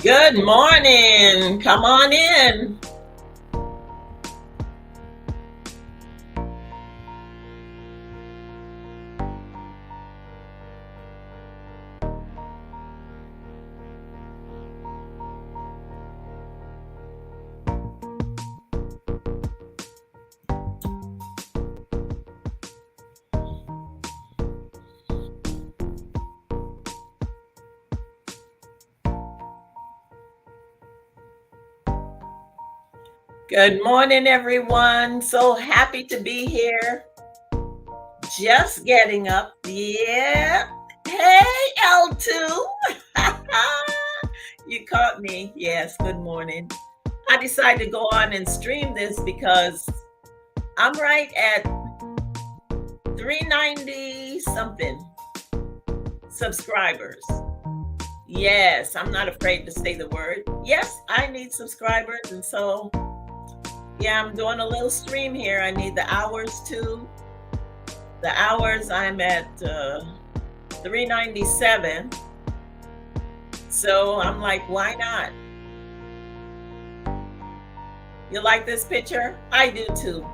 Good morning. Come on in. Good morning, everyone. So happy to be here. Just getting up. Yeah. Hey, L2. You caught me. Yes, good morning. I decided to go on and stream this because I'm right at 390 something subscribers. Yes, I'm not afraid to say the word. Yes, I need subscribers. And so, yeah, I'm doing a little stream here. I need the hours too. The hours I'm at 397. So I'm like, why not? You like this picture? I do too.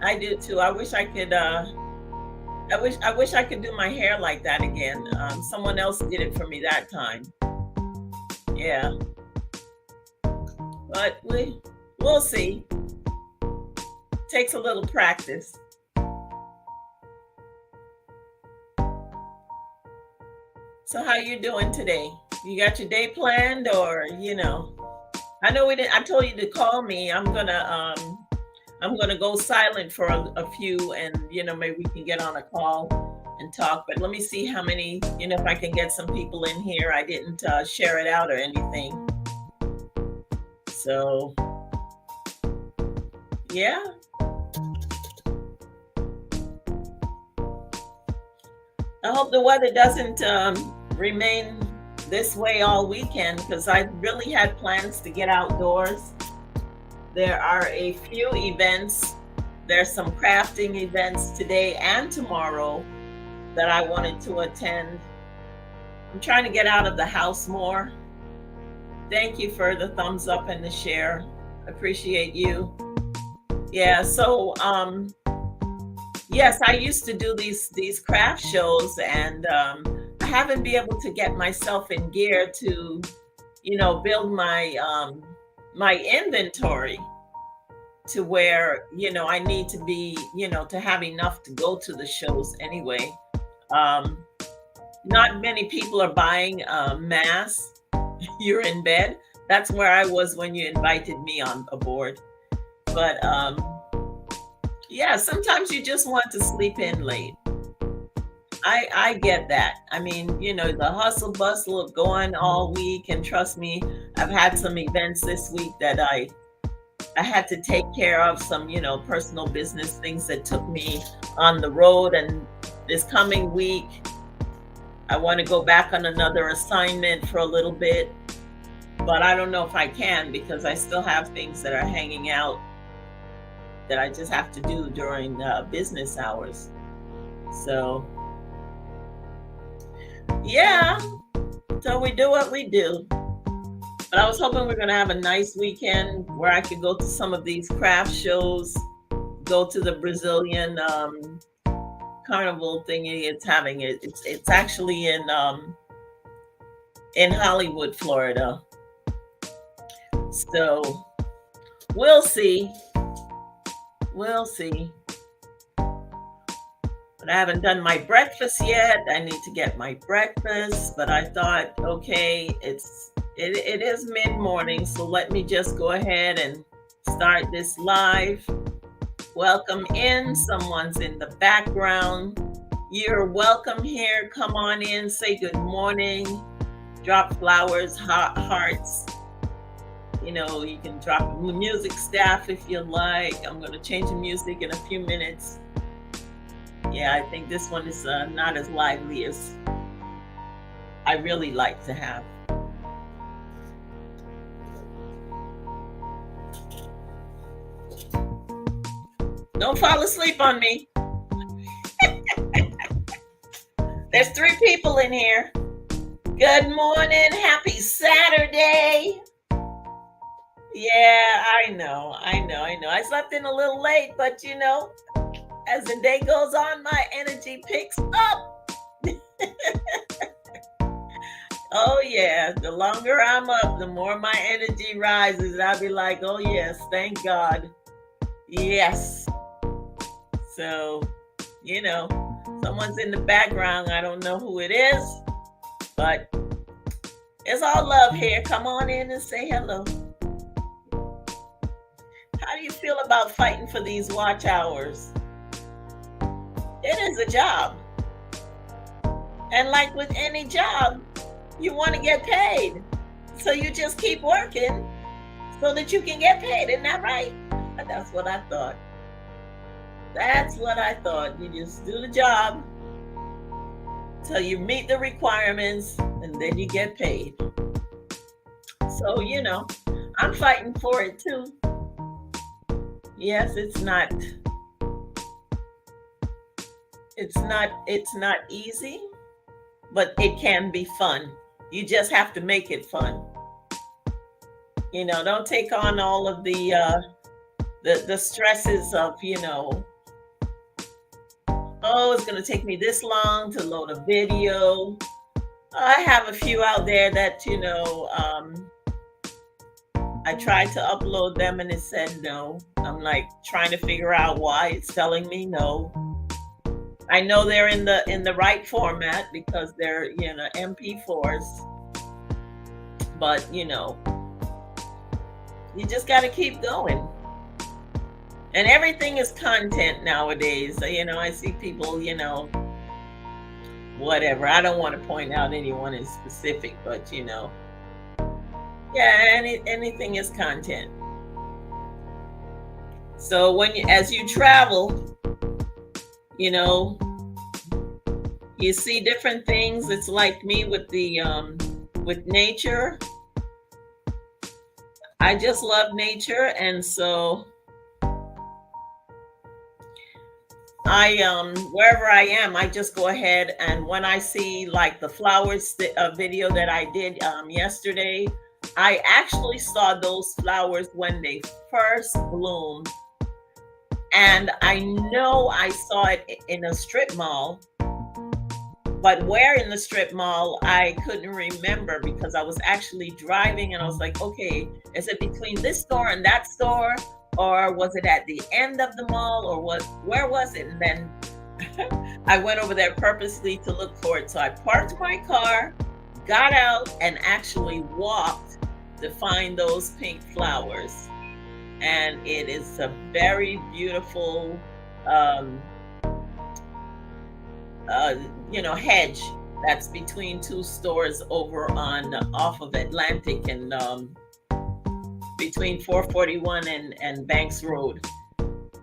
I do too. I wish I could I wish I could do my hair like that again. Someone else did it for me that time. Yeah. But we'll see. Takes a little practice. So how you doing today? You got your day planned, or I know we didn't. I told you to call me. I'm gonna go silent for a few, and maybe we can get on a call and talk. But let me see how many. If I can get some people in here. I didn't share it out or anything. So yeah. I hope the weather doesn't remain this way all weekend, because I really had plans to get outdoors. There are a few events. There's some crafting events today and tomorrow that I wanted to attend. I'm trying to get out of the house more. Thank you for the thumbs up and the share. Appreciate you. Yeah, so yes, I used to do these craft shows, and I haven't been able to get myself in gear to, build my inventory to where I need to be, to have enough to go to the shows anyway. Um, Not many people are buying mass. You're in bed. That's where I was when you invited me on aboard. But yeah, sometimes you just want to sleep in late. I get that. I mean, the hustle bustle of going all week, and trust me, I've had some events this week that I had to take care of, some, personal business things that took me on the road. And this coming week, I want to go back on another assignment for a little bit, but I don't know if I can, because I still have things that are hanging out that I just have to do during business hours. So yeah, so we do what we do. But I was hoping we're going to have a nice weekend where I could go to some of these craft shows, go to the Brazilian Carnival thingy. It's actually in Hollywood, Florida. So we'll see. We'll see. But I haven't done my breakfast yet. I need to get my breakfast. But I thought, okay, it is mid-morning, so let me just go ahead and start this live. Welcome in. Someone's in the background. You're welcome here. Come on in. Say good morning. Drop flowers, hearts. You can drop music staff if you like. I'm going to change the music in a few minutes. Yeah, I think this one is not as lively as I really like to have. Don't fall asleep on me. There's 3 people in here. Good morning. Happy Saturday. Yeah, I know. I slept in a little late, but as the day goes on, my energy picks up. Oh, yeah. The longer I'm up, the more my energy rises. I'll be like, oh, yes, thank God. Yes. So, someone's in the background. I don't know who it is, but it's all love here. Come on in and say hello. How do you feel about fighting for these watch hours? It is a job. And like with any job, you want to get paid. So you just keep working so that you can get paid. Isn't that right? That's what I thought. You just do the job till you meet the requirements and then you get paid. So, I'm fighting for it too. Yes, it's not easy, but it can be fun. You just have to make it fun. Don't take on all of the stresses of, oh, it's going to take me this long to load a video. I have a few out there that, I tried to upload them and it said no. I'm like trying to figure out why it's telling me no. I know they're in the right format because they're, MP4s. But, you just got to keep going. And everything is content nowadays. I see people, whatever. I don't want to point out anyone in specific, but, yeah, anything is content. So as you travel, you see different things. It's like me with with nature. I just love nature, and so wherever I am, I just go ahead, and when I see like the flowers video that I did yesterday, I actually saw those flowers when they first bloomed. And I know I saw it in a strip mall, but where in the strip mall, I couldn't remember because I was actually driving and I was like, okay, is it between this store and that store? Or was it at the end of the mall, or where was it? And then I went over there purposely to look for it. So I parked my car, got out, and actually walked to find those pink flowers. And it is a very beautiful, hedge that's between two stores over off of Atlantic and between 441 and Banks Road.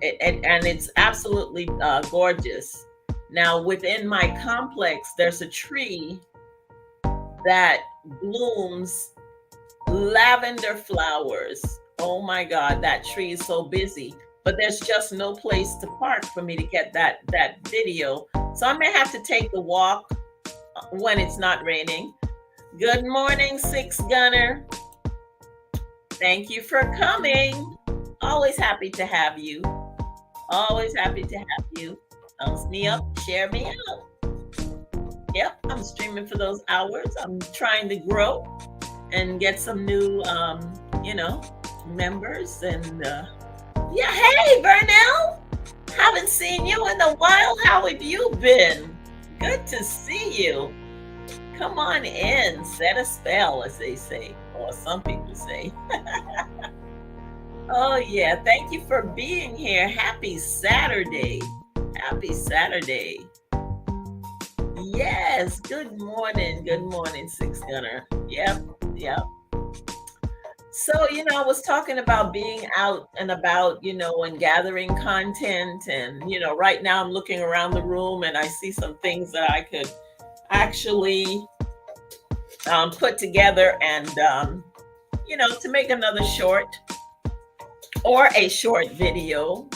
And it's absolutely gorgeous. Now, within my complex, there's a tree that blooms lavender flowers. Oh my God, that tree is so busy, but there's just no place to park for me to get that video. So I may have to take the walk when it's not raining. Good morning, Six Gunner. Thank you for coming. Always happy to have you. Always happy to have you. Thumbs me up, share me out. Yep, I'm streaming for those hours. I'm trying to grow and get some new, members. And yeah, hey, Vernell. Haven't seen you in a while. How have you been? Good to see you. Come on in, set a spell, as they say, or some people say. Oh, yeah. Thank you for being here. Happy Saturday. Happy Saturday. Yes. Good morning. Good morning, Six Gunner. Yep. So, I was talking about being out and about, and gathering content. And, right now I'm looking around the room and I see some things that I could actually put together and, to make another short or a short video.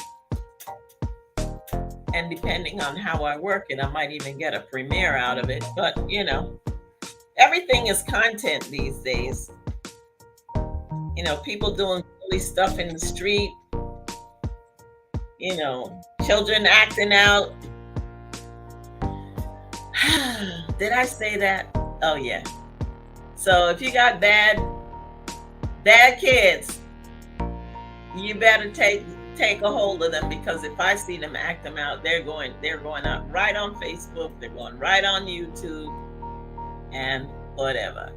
And depending on how I work it, I might even get a premiere out of it. But, everything is content these days. People doing silly stuff in the street, children acting out. Did I say that? Oh yeah. So if you got bad kids, you better take a hold of them, because if I see them act them out, they're going out right on Facebook, they're going right on YouTube and whatever.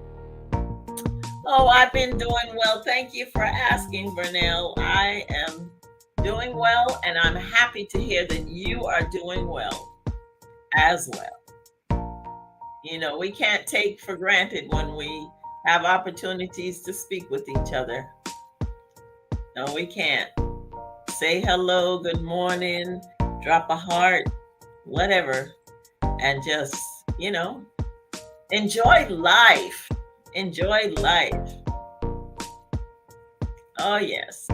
Oh, I've been doing well. Thank you for asking, Vernell. I am doing well, and I'm happy to hear that you are doing well as well. We can't take for granted when we have opportunities to speak with each other. No, we can't. Say hello, good morning, drop a heart, whatever, and just, enjoy life. Enjoy life. Oh yes.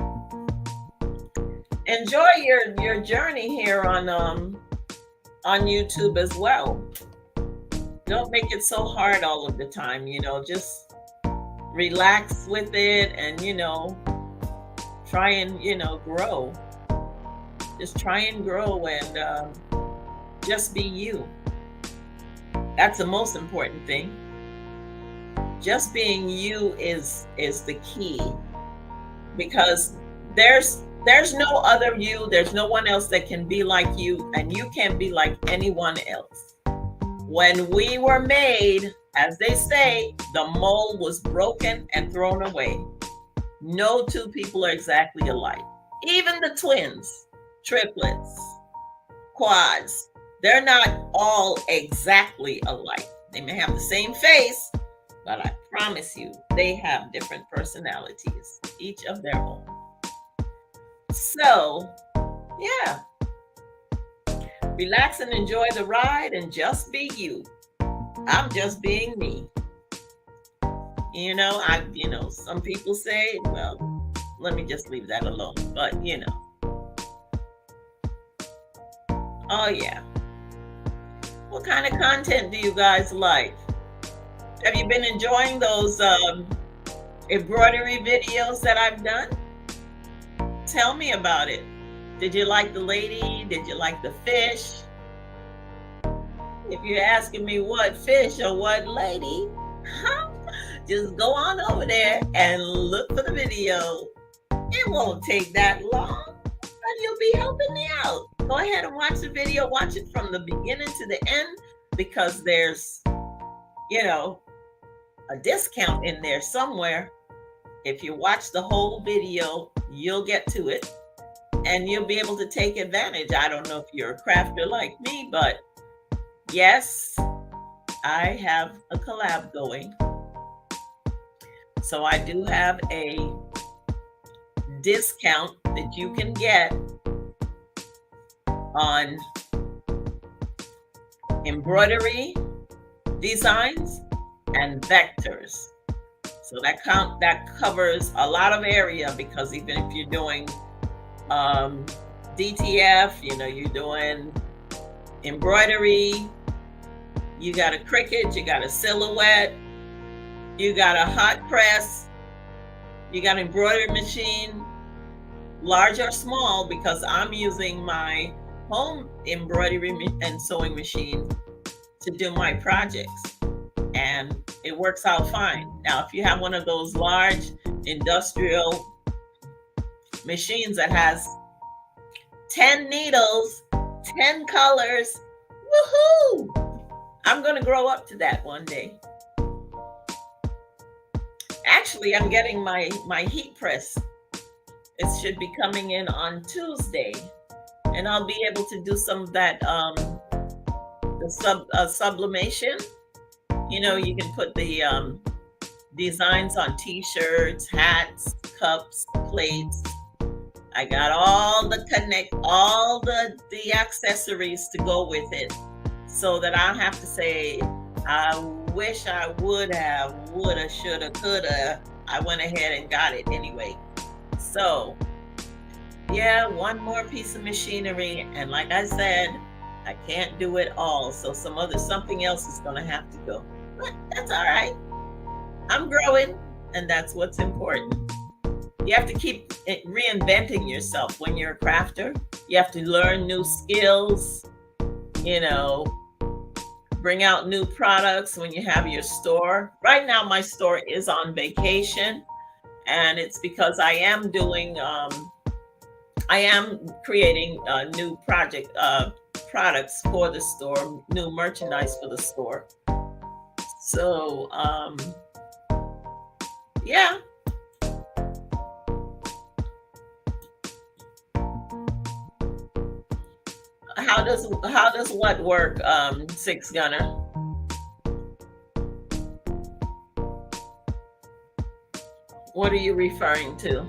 Enjoy your journey here on YouTube as well. Don't make it so hard all of the time, just relax with it and, try and, grow. Just try and grow and just be you. That's the most important thing. Just being you is the key, because there's no other you. There's no one else that can be like you, and you can't be like anyone else. When we were made, as they say, the mold was broken and thrown away. No two people are exactly alike. Even the twins, triplets, quads, they're not all exactly alike. They may have the same face, but I promise you, they have different personalities, each of their own. So, yeah. Relax and enjoy the ride and just be you. I'm just being me. Some people say, well, let me just leave that alone. But, oh yeah. What kind of content do you guys like? Have you been enjoying those embroidery videos that I've done? Tell me about it. Did you like the lady? Did you like the fish? If you're asking me what fish or what lady, just go on over there and look for the video. It won't take that long, and you'll be helping me out. Go ahead and watch the video. Watch it from the beginning to the end, because there's, a discount in there somewhere. If you watch the whole video, you'll get to it and you'll be able to take advantage. I don't know if you're a crafter like me, but yes, I have a collab going. So I do have a discount that you can get on embroidery designs and vectors. So that covers a lot of area, because even if you're doing DTF, you're doing embroidery, you got a Cricut, you got a silhouette, you got a hot press, you got an embroidery machine, large or small, because I'm using my home embroidery and sewing machine to do my projects, and it works out fine. Now, if you have one of those large industrial machines that has 10 needles, 10 colors, woohoo! I'm going to grow up to that one day. Actually, I'm getting my heat press. It should be coming in on Tuesday, and I'll be able to do some of that sublimation. You can put the designs on t-shirts, hats, cups, plates. I got all the accessories to go with it, so that I don't have to say, I wish I would have, woulda, shoulda, coulda. I went ahead and got it anyway. So yeah, one more piece of machinery, and like I said, I can't do it all, so something else is gonna have to go. but that's all right. I'm growing, and that's what's important. You have to keep reinventing yourself when you're a crafter. You have to learn new skills, you know, bring out new products when you have your store. Right now, my store is on vacation, and it's because I am creating new products for the store, new merchandise for the store. So, yeah. How does what work, Six Gunner? What are you referring to?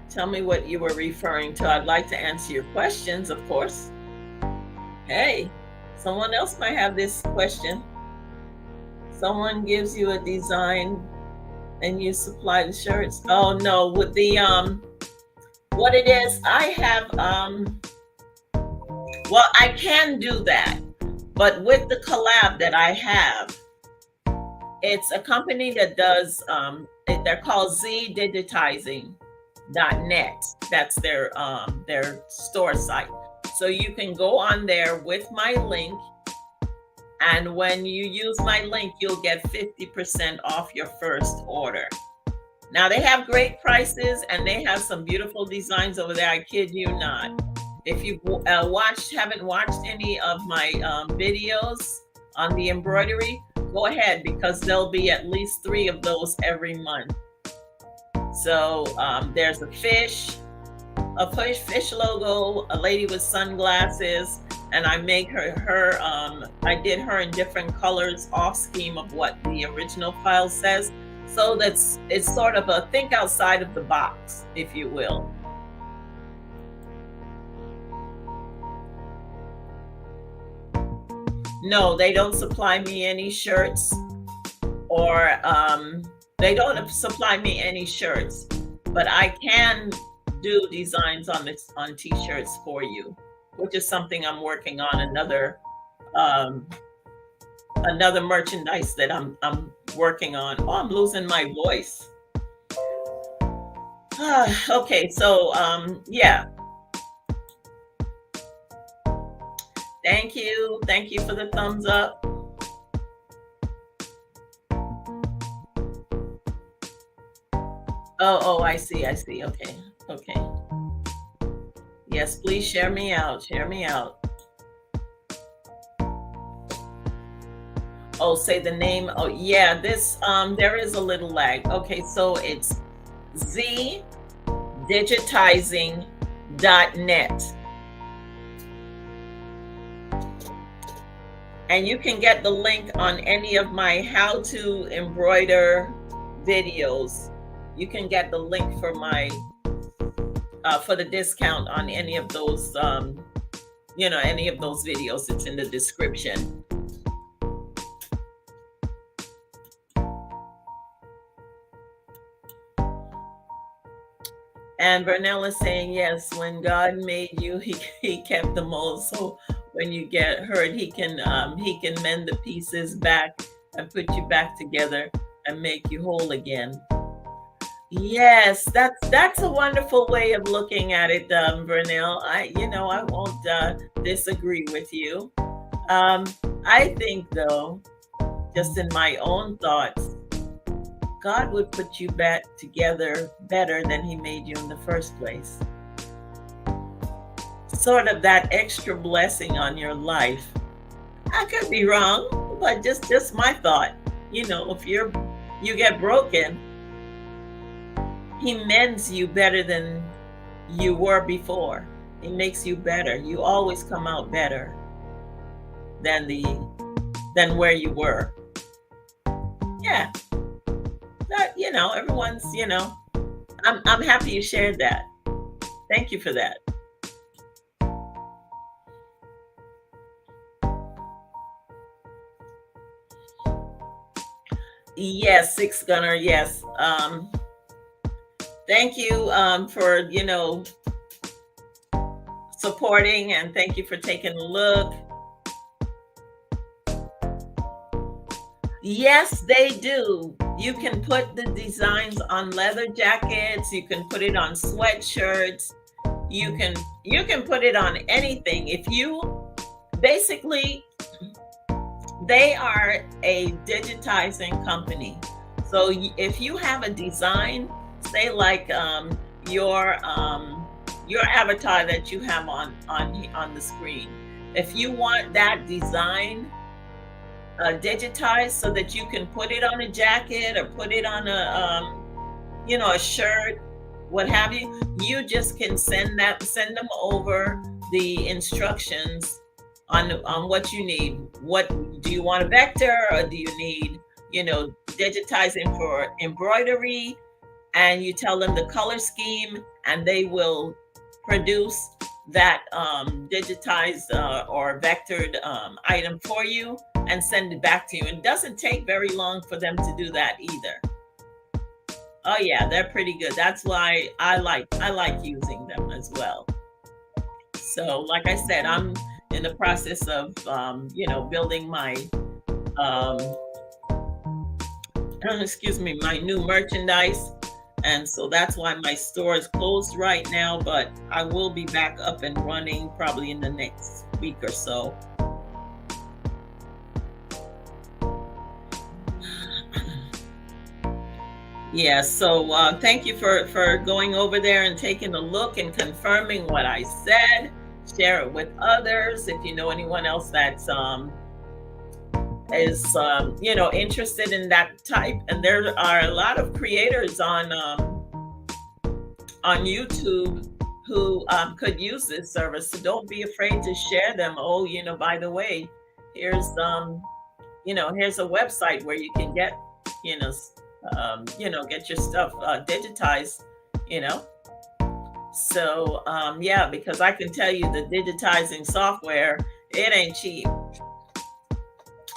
Tell me what you were referring to. I'd like to answer your questions, of course. Hey, someone else might have this question. Someone gives you a design and you supply the shirts. Oh no, with the what it is, I have well, I can do that. But with the collab that I have, it's a company that does they're called zdigitizing.net. That's their store site. So you can go on there with my link, and when you use my link, you'll get 50% off your first order. Now they have great prices and they have some beautiful designs over there. I kid you not. If you haven't watched any of my videos on the embroidery, go ahead, because there'll be at least 3 of those every month. So there's a fish logo, a lady with sunglasses, and I make her I did her in different colors off scheme of what the original file says. So it's sort of a think outside of the box, if you will. No, they don't supply me any shirts, or they don't supply me any shirts, but I can do designs on t-shirts for you, which is something I'm working on. Another merchandise that I'm working on. Oh, I'm losing my voice. Okay, so yeah. Thank you. Thank you for the thumbs up. Oh, I see. Okay. Okay. Yes, please share me out. Share me out. Oh, say the name. Oh, yeah, this there is a little lag. Okay, so it's zdigitizing.net. And you can get the link on any of my how to embroider videos. You can get the link for my for the discount on any of those any of those videos. It's in the description. And Vernell is saying, yes, when God made you, he kept the mold. So when you get hurt, he can mend the pieces back and put you back together and make you whole again. Yes, that's a wonderful way of looking at it, Vernell. I won't disagree with you. I think, though, just in my own thoughts, God would put you back together better than he made you in the first place. Sort of that extra blessing on your life. I could be wrong, but just my thought. If you get broken, he mends you better than you were before. He makes you better. You always come out better than where you were. Yeah. That, everyone's, I'm happy you shared that. Thank you for that. Yes, Six Gunner, yes. Thank you for, supporting, and thank you for taking a look. Yes, they do. You can put the designs on leather jackets, you can put it on sweatshirts, you can put it on anything. If you basically, they are a digitizing company. So if you have a design, say like your avatar that you have on the screen, if you want that design digitized so that you can put it on a jacket or put it on a shirt, what have you, you just can send them over the instructions on what you need. What do you want, a vector, or do you need, digitizing for embroidery? And you tell them the color scheme, and they will produce that digitized or vectored item for you and send it back to you. It doesn't take very long for them to do that either. Oh yeah, they're pretty good. That's why I like using them as well. So like I said, I'm in the process of building my um, excuse me, my new merchandise. And so that's why my store is closed right now, but I will be back up and running probably in the next week or so. Yeah, so thank you for going over there and taking a look and confirming what I said. Share it with others if you know anyone else that's is interested in that type. And there are a lot of creators on YouTube who could use this service. So don't be afraid to share them. Oh, by the way, here's here's a website where you can get get your stuff digitized. So yeah, because I can tell you the digitizing software, it ain't cheap.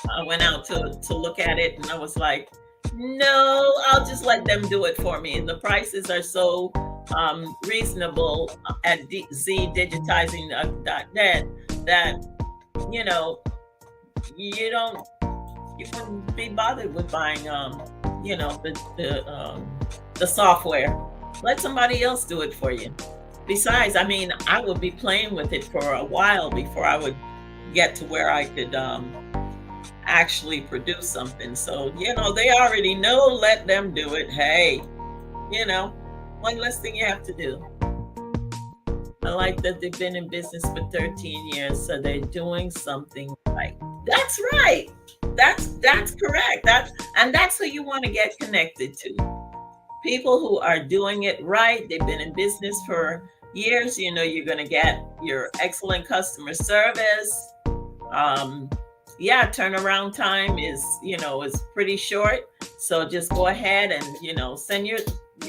I went out to look at it, and I was like, no, I'll just let them do it for me. And the prices are so reasonable at zdigitizing.net that you wouldn't be bothered with buying the software. Let somebody else do it for you. Besides, I mean, I would be playing with it for a while before I would get to where I could actually produce something. So they already know, let them do it. Hey, one less thing you have to do. I like that they've been in business for 13 years, so they're doing something right. That's right. That's correct. That's who you want to get connected to. People who are doing it right. They've been in business for years. You're going to get your excellent customer service. Yeah, turnaround time is pretty short. So just go ahead and send your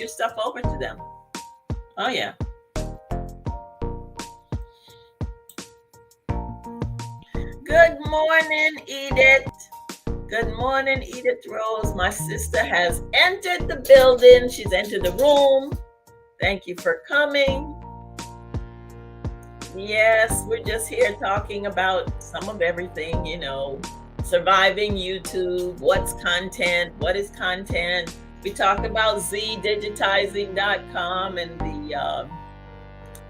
stuff over to them. Oh yeah. Good morning, Edith. Good morning, Edith Rose. My sister has entered the building. She's entered the room. Thank you for coming. Yes, we're just here talking about some of everything, surviving YouTube, what's content, what is content. We talk about zdigitizing.com and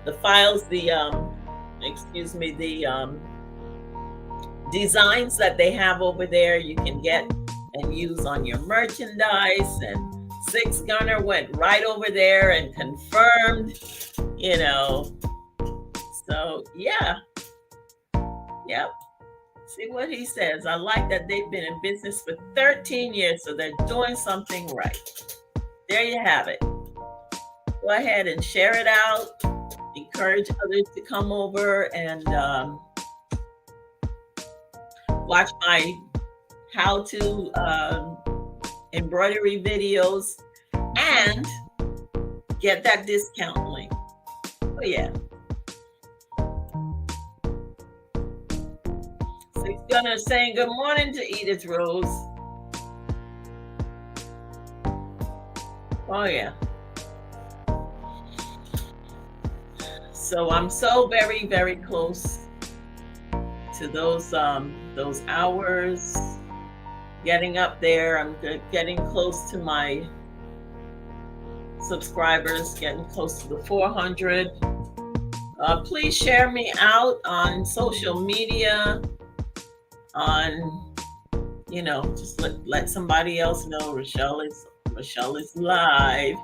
the files, the designs that they have over there you can get and use on your merchandise. And Six Gunner went right over there and confirmed, So yeah. Yep. See what he says. I like that they've been in business for 13 years, so they're doing something right. There you have it. Go ahead and share it out. Encourage others to come over and watch my how-to embroidery videos and get that discount link. Oh yeah. Six Gunner saying good morning to Edith Rose. Oh yeah. So I'm so very, very close to those hours, getting up there. I'm getting close to my subscribers, getting close to the 400. Please share me out on social media, on, just let somebody else know Rochelle is live.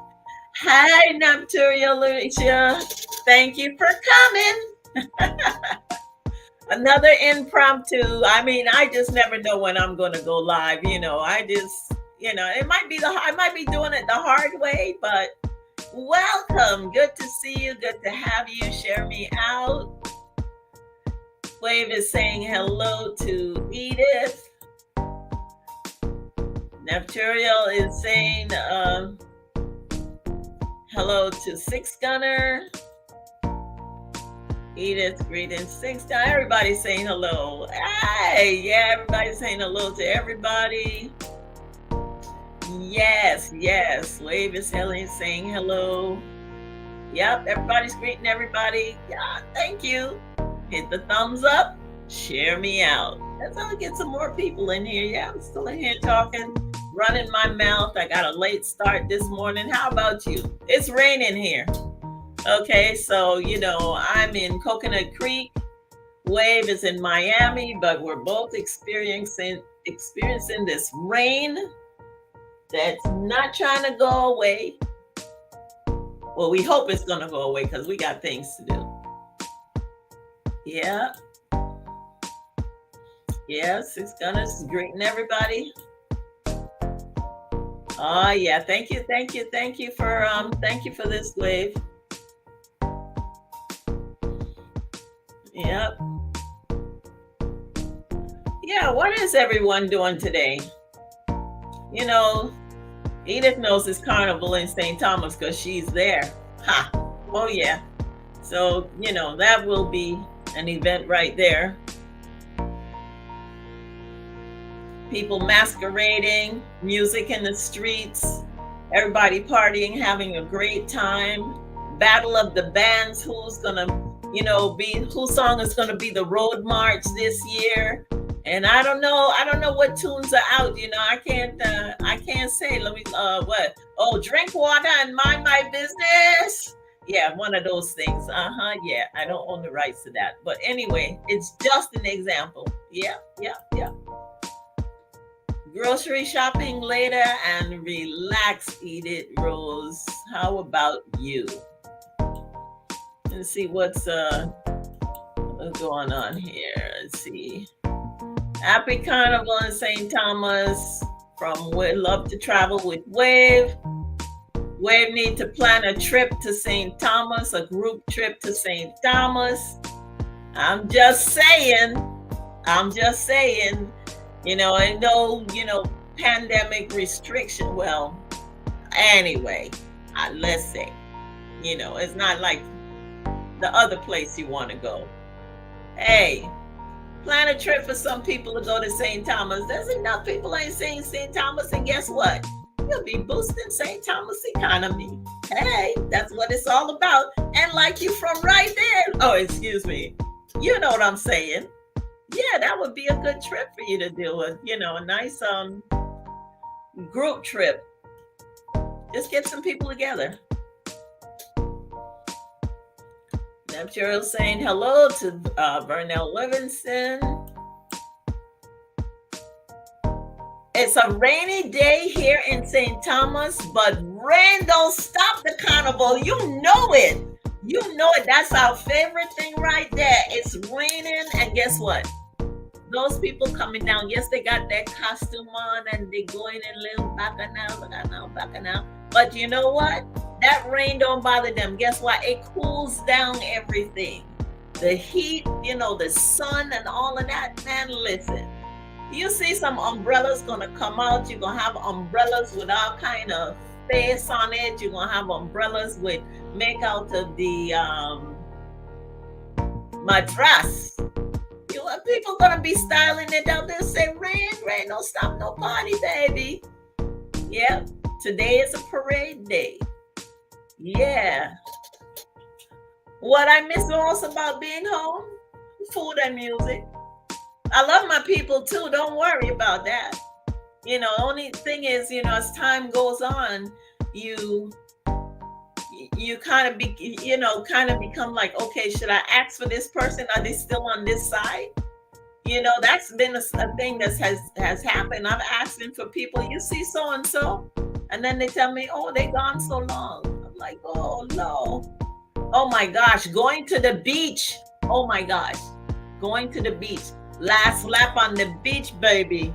Hi, Nocturia Lucia. Thank you for coming. Another impromptu. I mean, I just never know when I'm going to go live. I might be doing it the hard way, but welcome. Good to see you. Good to have you. Share me out. Wave is saying hello to Edith. Nepturial is saying hello to Six Gunner. Edith, greetings. Six Gunner. Everybody's saying hello. Hey, yeah, everybody's saying hello to everybody. Yes. Wave is saying hello. Yep, everybody's greeting everybody. Yeah, thank you. Hit the thumbs up. Share me out. That's how I get some more people in here. Yeah, I'm still in here talking, running my mouth. I got a late start this morning. How about you? It's raining here. Okay, so, I'm in Coconut Creek. Wave is in Miami, but we're both experiencing this rain that's not trying to go away. Well, we hope it's going to go away because we got things to do. Yeah. Six Gunners greeting everybody. Oh yeah, thank you for this, Wave. Yep. Yeah, what is everyone doing today? Edith knows it's Carnival in St. Thomas because she's there. Ha! Oh yeah. So, that will be an event right there. People masquerading, music in the streets, everybody partying, having a great time. Battle of the bands, whose song is gonna be the road march this year. And I don't know what tunes are out. I can't say. Let me what? Oh, drink water and mind my business. Yeah, one of those things. Yeah, I don't own the rights to that. But anyway, it's just an example. Yeah. Grocery shopping later and relax, eat it, Rose. How about you? Let's see what's going on here. Let's see. Happy Carnival in St. Thomas from Would Love to Travel with Wave. Wave need to plan a trip to St. Thomas, a group trip to St. Thomas. I'm just saying. I know, pandemic restriction. Well, anyway, let's say, it's not like the other place you want to go. Hey, plan a trip for some people to go to St. Thomas. There's enough people ain't saying St. Thomas, and guess what? You'll be boosting St. Thomas economy. Hey, that's what it's all about. And like you from right there. Oh, excuse me. You know what I'm saying? Yeah, that would be a good trip for you to do. A nice group trip. Just get some people together. Nepturial saying hello to Vernell Livingston. It's a rainy day here in St. Thomas, but rain don't stop the carnival. You know it. That's our favorite thing right there. It's raining, and guess what? Those people coming down, yes, they got their costume on and they going in little bacchanal. But you know what? That rain don't bother them. Guess what? It cools down everything. The heat, the sun and all of that. Man, listen. You see some umbrellas gonna come out. You're gonna have umbrellas with all kind of face on it. You're gonna have umbrellas with make out of the mattress. People gonna be styling it out there. Say rain don't stop no party, baby. Yep, today is a parade day. Yeah. What I miss most about being home? Food and music. I love my people too. Don't worry about that. Only thing is, as time goes on, you you kind of kind of become like, okay, should I ask for this person? Are they still on this side? That's been a thing that has happened. I'm asking for people, you see so and so, and then they tell me, oh, they gone so long. I'm like, oh no. Oh my gosh, going to the beach. Oh my gosh, going to the beach. Last lap on the beach, baby.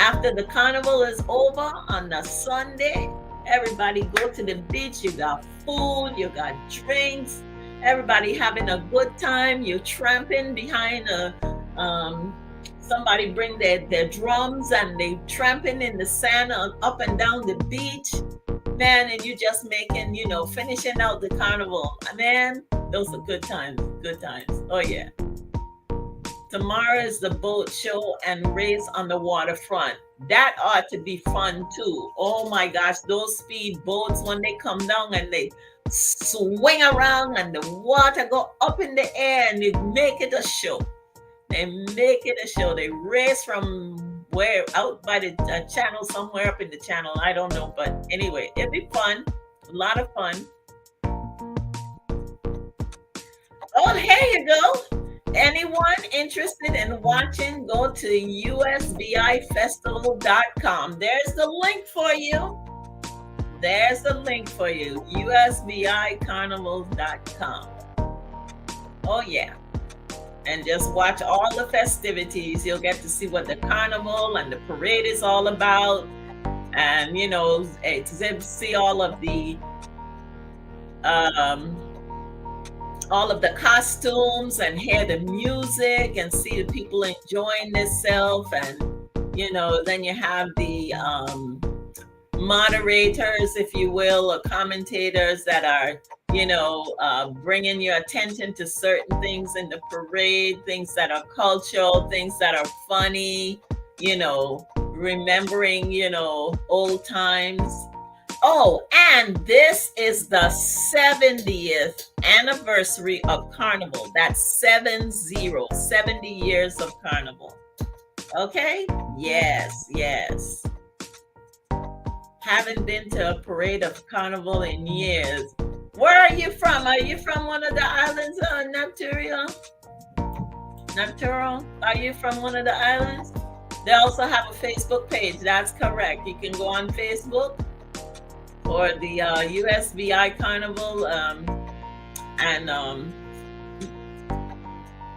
After the carnival is over on the Sunday, everybody go to the beach. You got food, you got drinks, everybody having a good time. You're tramping behind somebody bring their drums and they tramping in the sand up and down the beach. Man, and you just making, finishing out the carnival. Man, those are good times. Good times. Oh yeah. Tomorrow is the boat show and race on the waterfront. That ought to be fun too. Oh my gosh, those speed boats, when they come down and they swing around and the water go up in the air and they make it a show. They make it a show. They race from where, out by the channel, somewhere up in the channel. I don't know. But anyway, it'd be fun. A lot of fun. Oh, here you go. Anyone interested in watching, go to usbifestival.com. There's the link for you. There's the link for you. usbicarnivals.com. Oh, yeah. And just watch all the festivities. You'll get to see what the carnival and the parade is all about. And, see all of the costumes and hear the music and see the people enjoying themselves. And, then you have the moderators, if you will, or commentators that are, bringing your attention to certain things in the parade, things that are cultural, things that are funny, remembering, old times. Oh, and this is the 70th anniversary of Carnival. That's 70 years of Carnival. Okay? Yes. Haven't been to a parade of Carnival in years. Where are you from? Are you from one of the islands, Natural? Are you from one of the islands? They also have a Facebook page. That's correct. You can go on Facebook for the USVI Carnival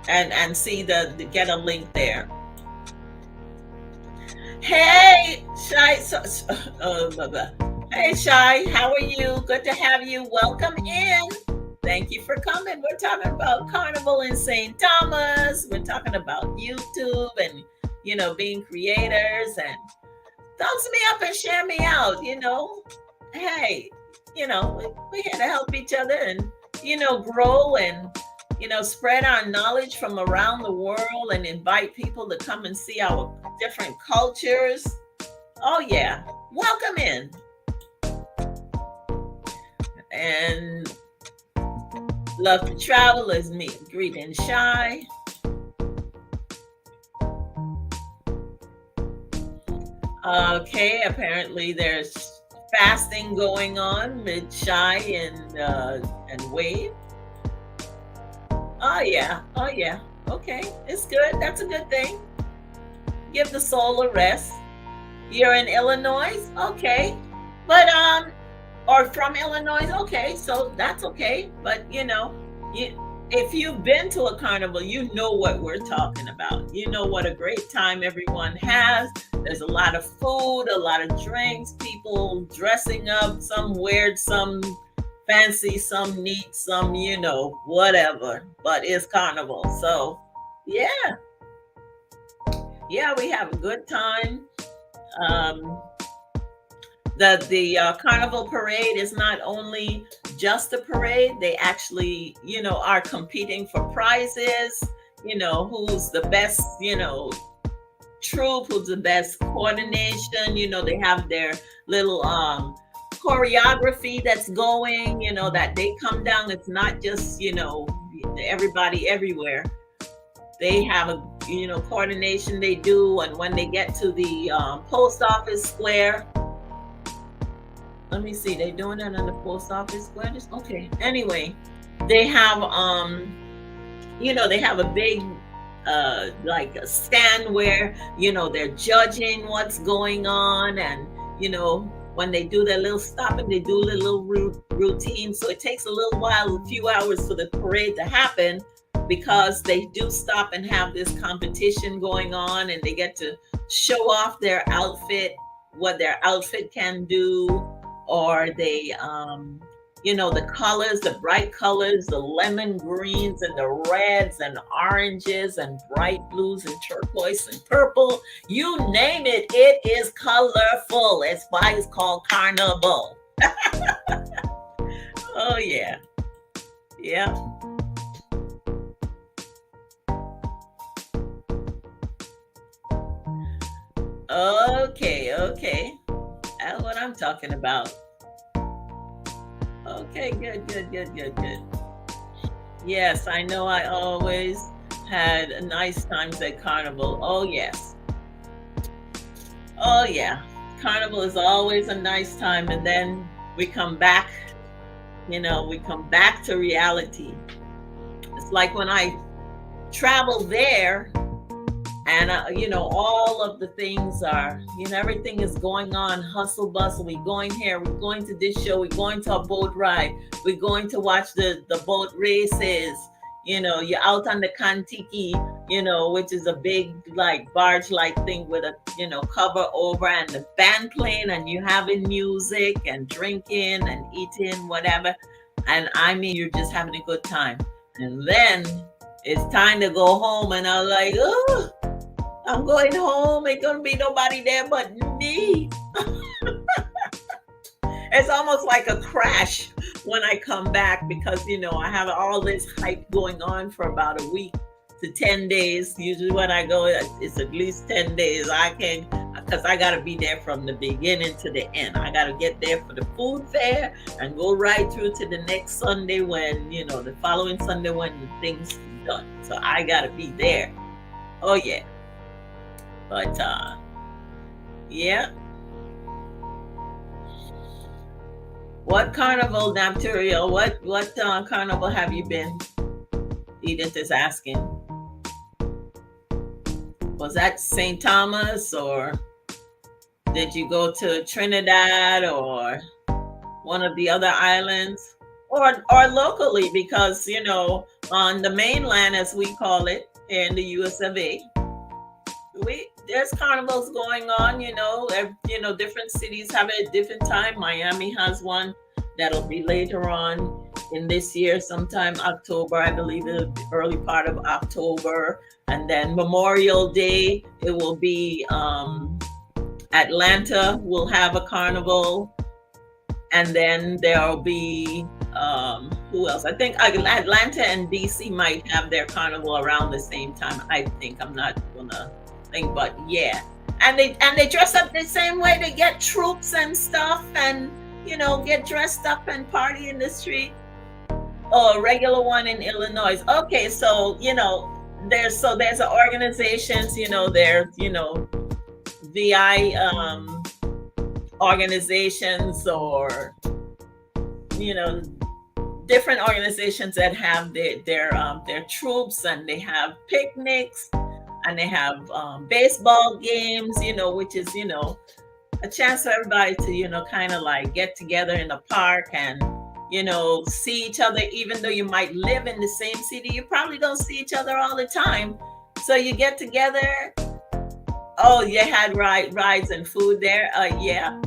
and see get a link there. Hey, Shy. Hey, Shy. How are you? Good to have you. Welcome in. Thank you for coming. We're talking about Carnival in St. Thomas. We're talking about YouTube and, being creators, and thumbs me up and share me out, Hey, we're here to help each other and, grow and, spread our knowledge from around the world and invite people to come and see our different cultures. Oh, yeah. Welcome in. And love to travel is me. Greeting Shy. Okay, apparently there's fasting going on with Shy and Wade. Oh yeah. Okay, it's good. That's a good thing. Give the soul a rest. You're in Illinois? Okay. But or from Illinois? Okay, so that's okay. But if you've been to a carnival, you know what we're talking about. You know what a great time everyone has. There's a lot of food, a lot of drinks, people dressing up, some weird, some fancy, some neat, some, whatever. But it's carnival. So, yeah. Yeah, we have a good time. The Carnival Parade is not only just a parade, they actually, are competing for prizes, who's the best, troupe, who's the best coordination, they have their little choreography that's going, that they come down. It's not just, everybody everywhere. They have a, coordination they do. And when they get to the post office square, let me see, they doing that on the post office square? Just, okay. Anyway, they have, they have a big, like a stand where, they're judging what's going on. And, when they do their little stopping, they do a little routine. So it takes a little while, a few hours for the parade to happen, because they do stop and have this competition going on, and they get to show off their outfit, what their outfit can do, or they, the colors, the bright colors, the lemon greens and the reds and oranges and bright blues and turquoise and purple. You name it, it is colorful. That's why it's called Carnival. Oh, yeah. Yeah. Okay. That's what I'm talking about. Okay, good. Yes, I know I always had nice times at Carnival. Oh, yes. Oh, yeah. Carnival is always a nice time. And then we come back, we come back to reality. It's like when I travel there, and, all of the things are, everything is going on, hustle bustle. We're going here, we're going to this show, we're going to a boat ride, we're going to watch the boat races. You're out on the Kantiki, which is a big, like, barge-like thing with a, cover over, and the band playing, and you having music and drinking and eating, whatever. And I mean, you're just having a good time. And then it's time to go home, and I'm like, oh, I'm going home. Ain't gonna be nobody there but me. It's almost like a crash when I come back, because, I have all this hype going on for about a week to 10 days. Usually when I go, it's at least 10 days. Because I got to be there from the beginning to the end. I got to get there for the food fair and go right through to the next Sunday when, the following Sunday when things are done. So I got to be there. Oh, yeah. But, yeah. What carnival, Napturio? What carnival have you been? Edith is asking. Was that St. Thomas, or did you go to Trinidad or one of the other islands, or locally? Because, on the mainland, as we call it, in the US of A, there's carnivals going on, different cities have it at different time. Miami has one that'll be later on in this year, sometime October, I believe, the early part of October. And then Memorial Day, it will be Atlanta will have a carnival. And then there'll be who else? I think Atlanta and DC might have their carnival around the same time. I think, I'm not gonna think, but yeah. And they dress up the same way. They get troops and stuff, and get dressed up and party in the street. Oh, a regular one in Illinois. Okay, so there's organizations, there's VI organizations, or different organizations that have their troops, and they have picnics, and they have baseball games, which is a chance for everybody to kind of like get together in the park and see each other. Even though you might live in the same city, you probably don't see each other all the time, so you get together. Oh, you had rides and food there. Yeah.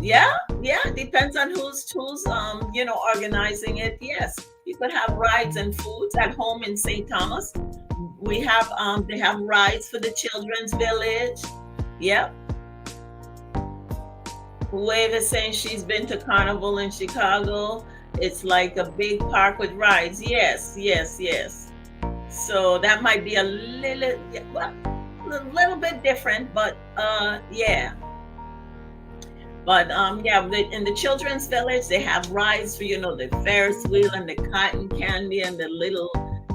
Depends on who's organizing it. Yes, you could have rides and foods at home in St. Thomas. We have they have rides for the children's village. Yep. Wave is saying she's been to Carnival in Chicago. It's like a big park with rides. Yes. So that might be a little bit different, but yeah. But yeah, in the children's village, they have rides for, the Ferris wheel and the cotton candy and the little,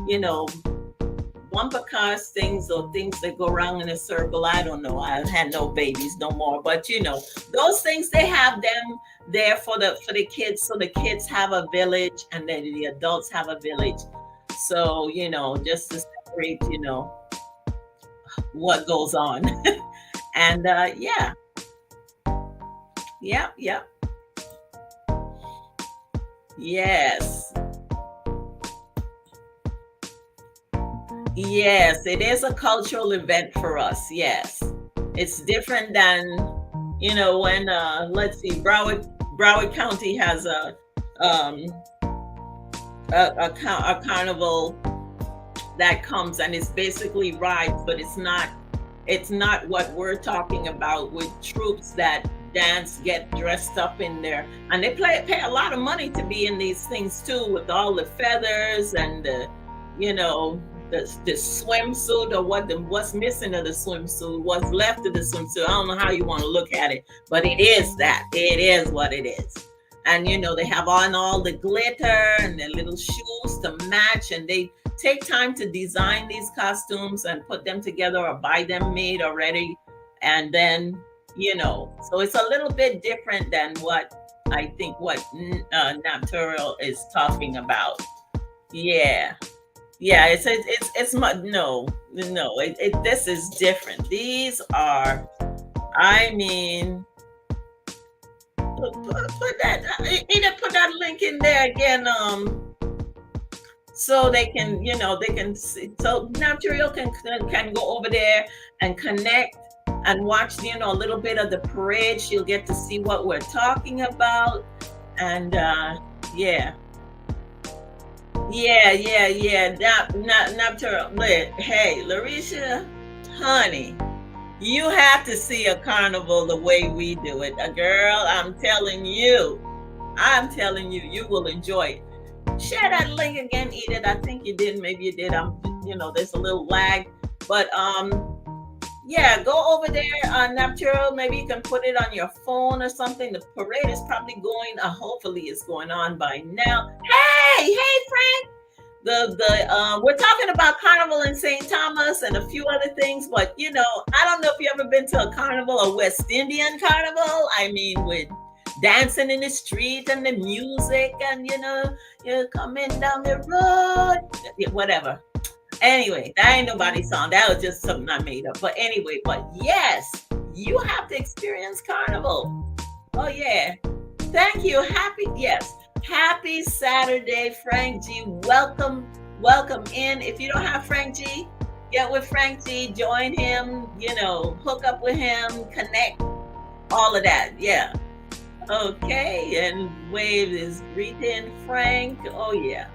you know, bumper cars things, or things that go around in a circle. I don't know. I had no babies no more, but those things, they have them there for the kids, so the kids have a village and then the adults have a village. So just to separate what goes on. And yeah, yep, yep, yes. Yes, it is a cultural event for us. Yes. It's different than, when let's see, Broward County has um a carnival that comes, and it's basically rides, but it's not what we're talking about, with troops that dance, get dressed up in there, and they pay a lot of money to be in these things too, with all the feathers and you know the swimsuit, or what's missing of the swimsuit, what's left of the swimsuit. I don't know how you want to look at it, but it is that. It is what it is. And they have on all the glitter and their little shoes to match, and they take time to design these costumes and put them together, or buy them made already. And then so it's a little bit different than what I think what Natural is talking about. Yeah, yeah, this is different. These are, I mean, put that, either put that link in there again, so they can see, so Natural can go over there and connect and watch, a little bit of the parade. She'll get to see what we're talking about. And yeah. Yeah, yeah, yeah. Natural. Hey, Larisha, honey, you have to see a carnival the way we do it. Girl, I'm telling you, you will enjoy it. Share that link again, Edith. I think you did. Maybe you did. There's a little lag, but yeah, go over there on Natural. Maybe you can put it on your phone or something. The parade is probably going. Hopefully, it's going on by now. Hey, Frank. We're talking about Carnival in St. Thomas and a few other things, but I don't know if you ever been to a carnival, a West Indian carnival. I mean, with dancing in the street and the music, and you're coming down the road, whatever. Anyway, that ain't nobody's song. That was just something I made up. But anyway, yes, you have to experience Carnival. Oh yeah. Thank you. Happy Saturday, Frank G. Welcome in. If you don't have Frank G, get with Frank G, join him, hook up with him, connect, all of that. Yeah. Okay. And Wave is greeting Frank. Oh yeah.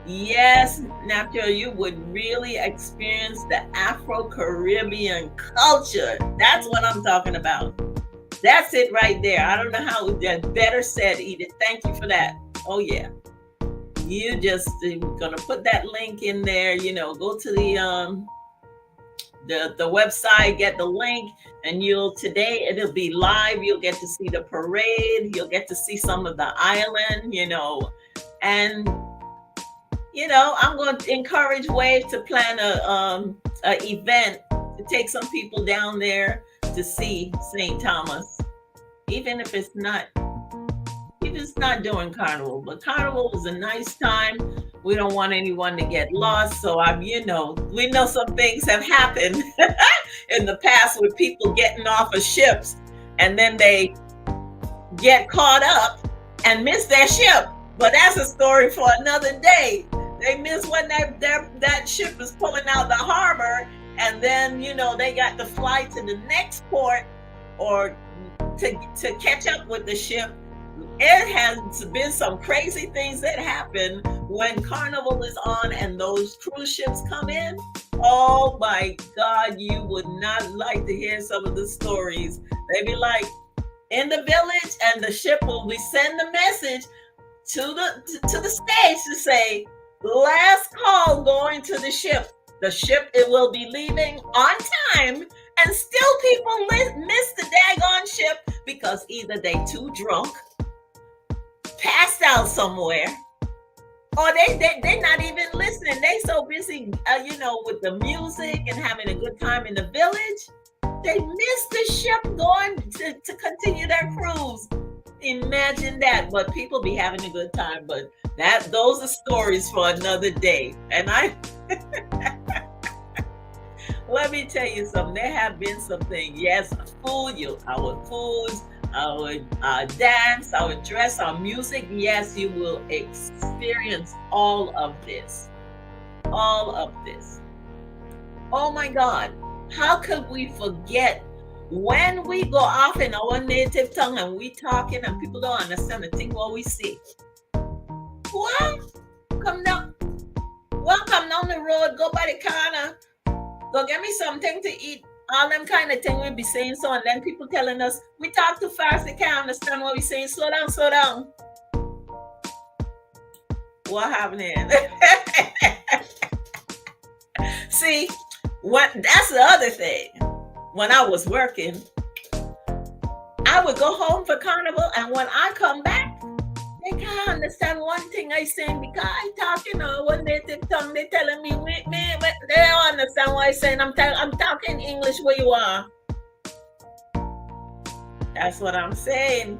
Yes, Natural, you would really experience the Afro-Caribbean culture. That's what I'm talking about. That's it right there. I don't know how better said, Edith. Thank you for that. Oh yeah. You just gonna put that link in there, go to the website, get the link, and today it'll be live. You'll get to see the parade, you'll get to see some of the island, and I'm going to encourage Wave to plan a event to take some people down there to see St. Thomas, even if it's not during Carnival. But Carnival is a nice time. We don't want anyone to get lost. So we know some things have happened in the past with people getting off of ships, and then they get caught up and miss their ship. But that's a story for another day. They miss when that ship is pulling out the harbor, and then they got to fly to the next port, or to catch up with the ship. It has been some crazy things that happen when Carnival is on and those cruise ships come in. Oh my God, you would not like to hear some of the stories. They be like in the village, and the ship will send a message to the stage to say, last call going to the ship. The ship, it will be leaving on time And still people miss the daggone ship because either they too drunk, passed out somewhere, or they're not even listening. They so busy, with the music and having a good time in the village, they miss the ship going to continue their cruise. Imagine that. But people be having a good time. But those are stories for another day. And let me tell you something. There have been some things. Yes, our foods, our dance, our dress, our music. Yes, you will experience all of this. All of this. Oh my God. How could we forget when we go off in our native tongue and we talking and people don't understand the thing what we say? What? Come down. Welcome down the road. Go by the corner. Go get me something to eat. All them kind of thing we be saying so, and then people telling us we talk too fast, they can't understand what we saying. Slow down, slow down. What happening? See, that's the other thing. When I was working, I would go home for Carnival, and when I come back, they can't understand one thing I saying because I talking one native tongue. They telling me, but they don't understand what I saying. I'm talking English where you are. That's what I'm saying.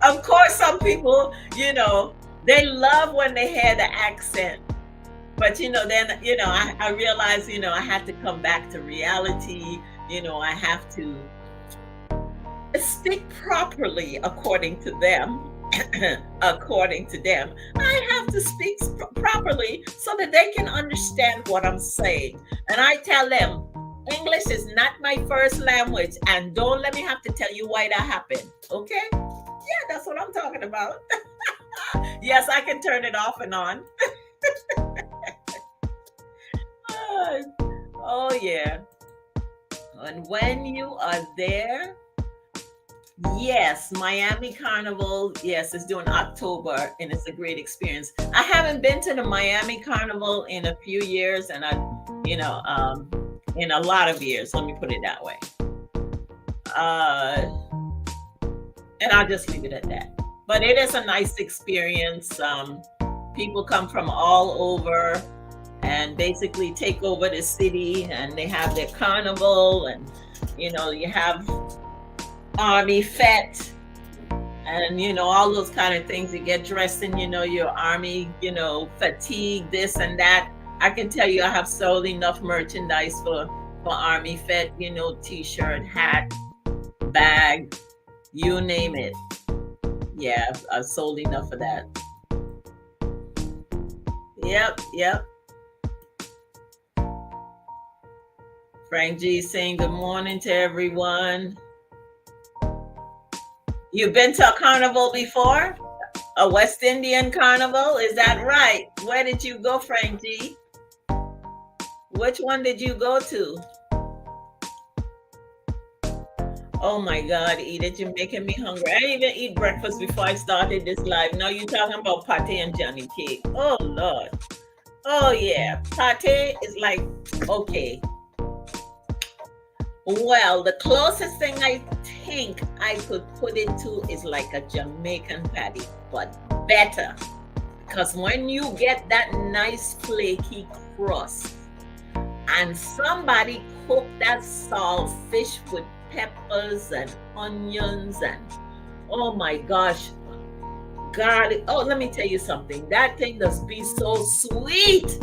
Of course, some people, they love when they hear the accent. But, then, I realized, I had to come back to reality. I have to speak properly according to them. According to them, I have to speak properly so that they can understand what I'm saying. And I tell them, English is not my first language, and don't let me have to tell you why that happened. Okay? Yeah, that's what I'm talking about. Yes, I can turn it off and on. Oh, yeah. And when you are there, yes, Miami Carnival, yes, it's during October, and it's a great experience. I haven't been to the Miami Carnival in a few years, and in a lot of years, let me put it that way. And I'll just leave it at that. But it is a nice experience. People come from all over and basically take over the city, and they have their carnival, and you have army fete, and all those kind of things. You get dressed in your army fatigue, this and that. I can tell you I have sold enough merchandise for army fete, t-shirt, hat, bag, you name it. Yeah, I've sold enough of that. Yep. Frank G saying good morning to everyone. You've been to a carnival before? A West Indian carnival? Is that right? Where did you go, Frank G? Which one did you go to? Oh my God, Edith, you're making me hungry. I didn't even eat breakfast before I started this live. Now you're talking about pate and Johnny cake. Oh Lord. Oh yeah. Pate is like, okay. Well, the closest thing I think I could put it to is like a Jamaican patty, but better. Because when you get that nice flaky crust and somebody cook that salt fish with peppers and onions and oh my gosh, garlic. Oh, let me tell you something. That thing does be so sweet.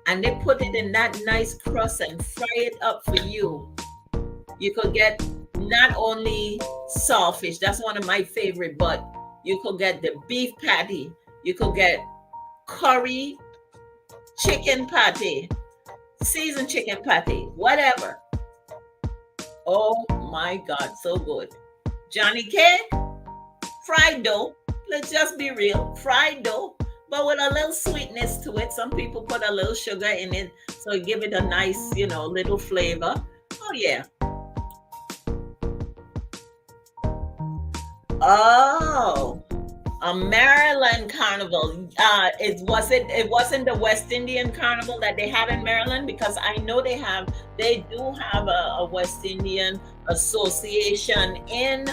And they put it in that nice crust and fry it up for you. You could get not only saltfish, that's one of my favorite, but you could get the beef patty. You could get curry chicken patty, seasoned chicken patty, whatever. Oh my God, so good. Johnny cake, fried dough. Let's just be real, fried dough, but with a little sweetness to it. Some people put a little sugar in it, so give it a nice, little flavor. Oh yeah. Oh, A Maryland Carnival. It wasn't the West Indian Carnival that they have in Maryland, because I know they do have a West Indian association in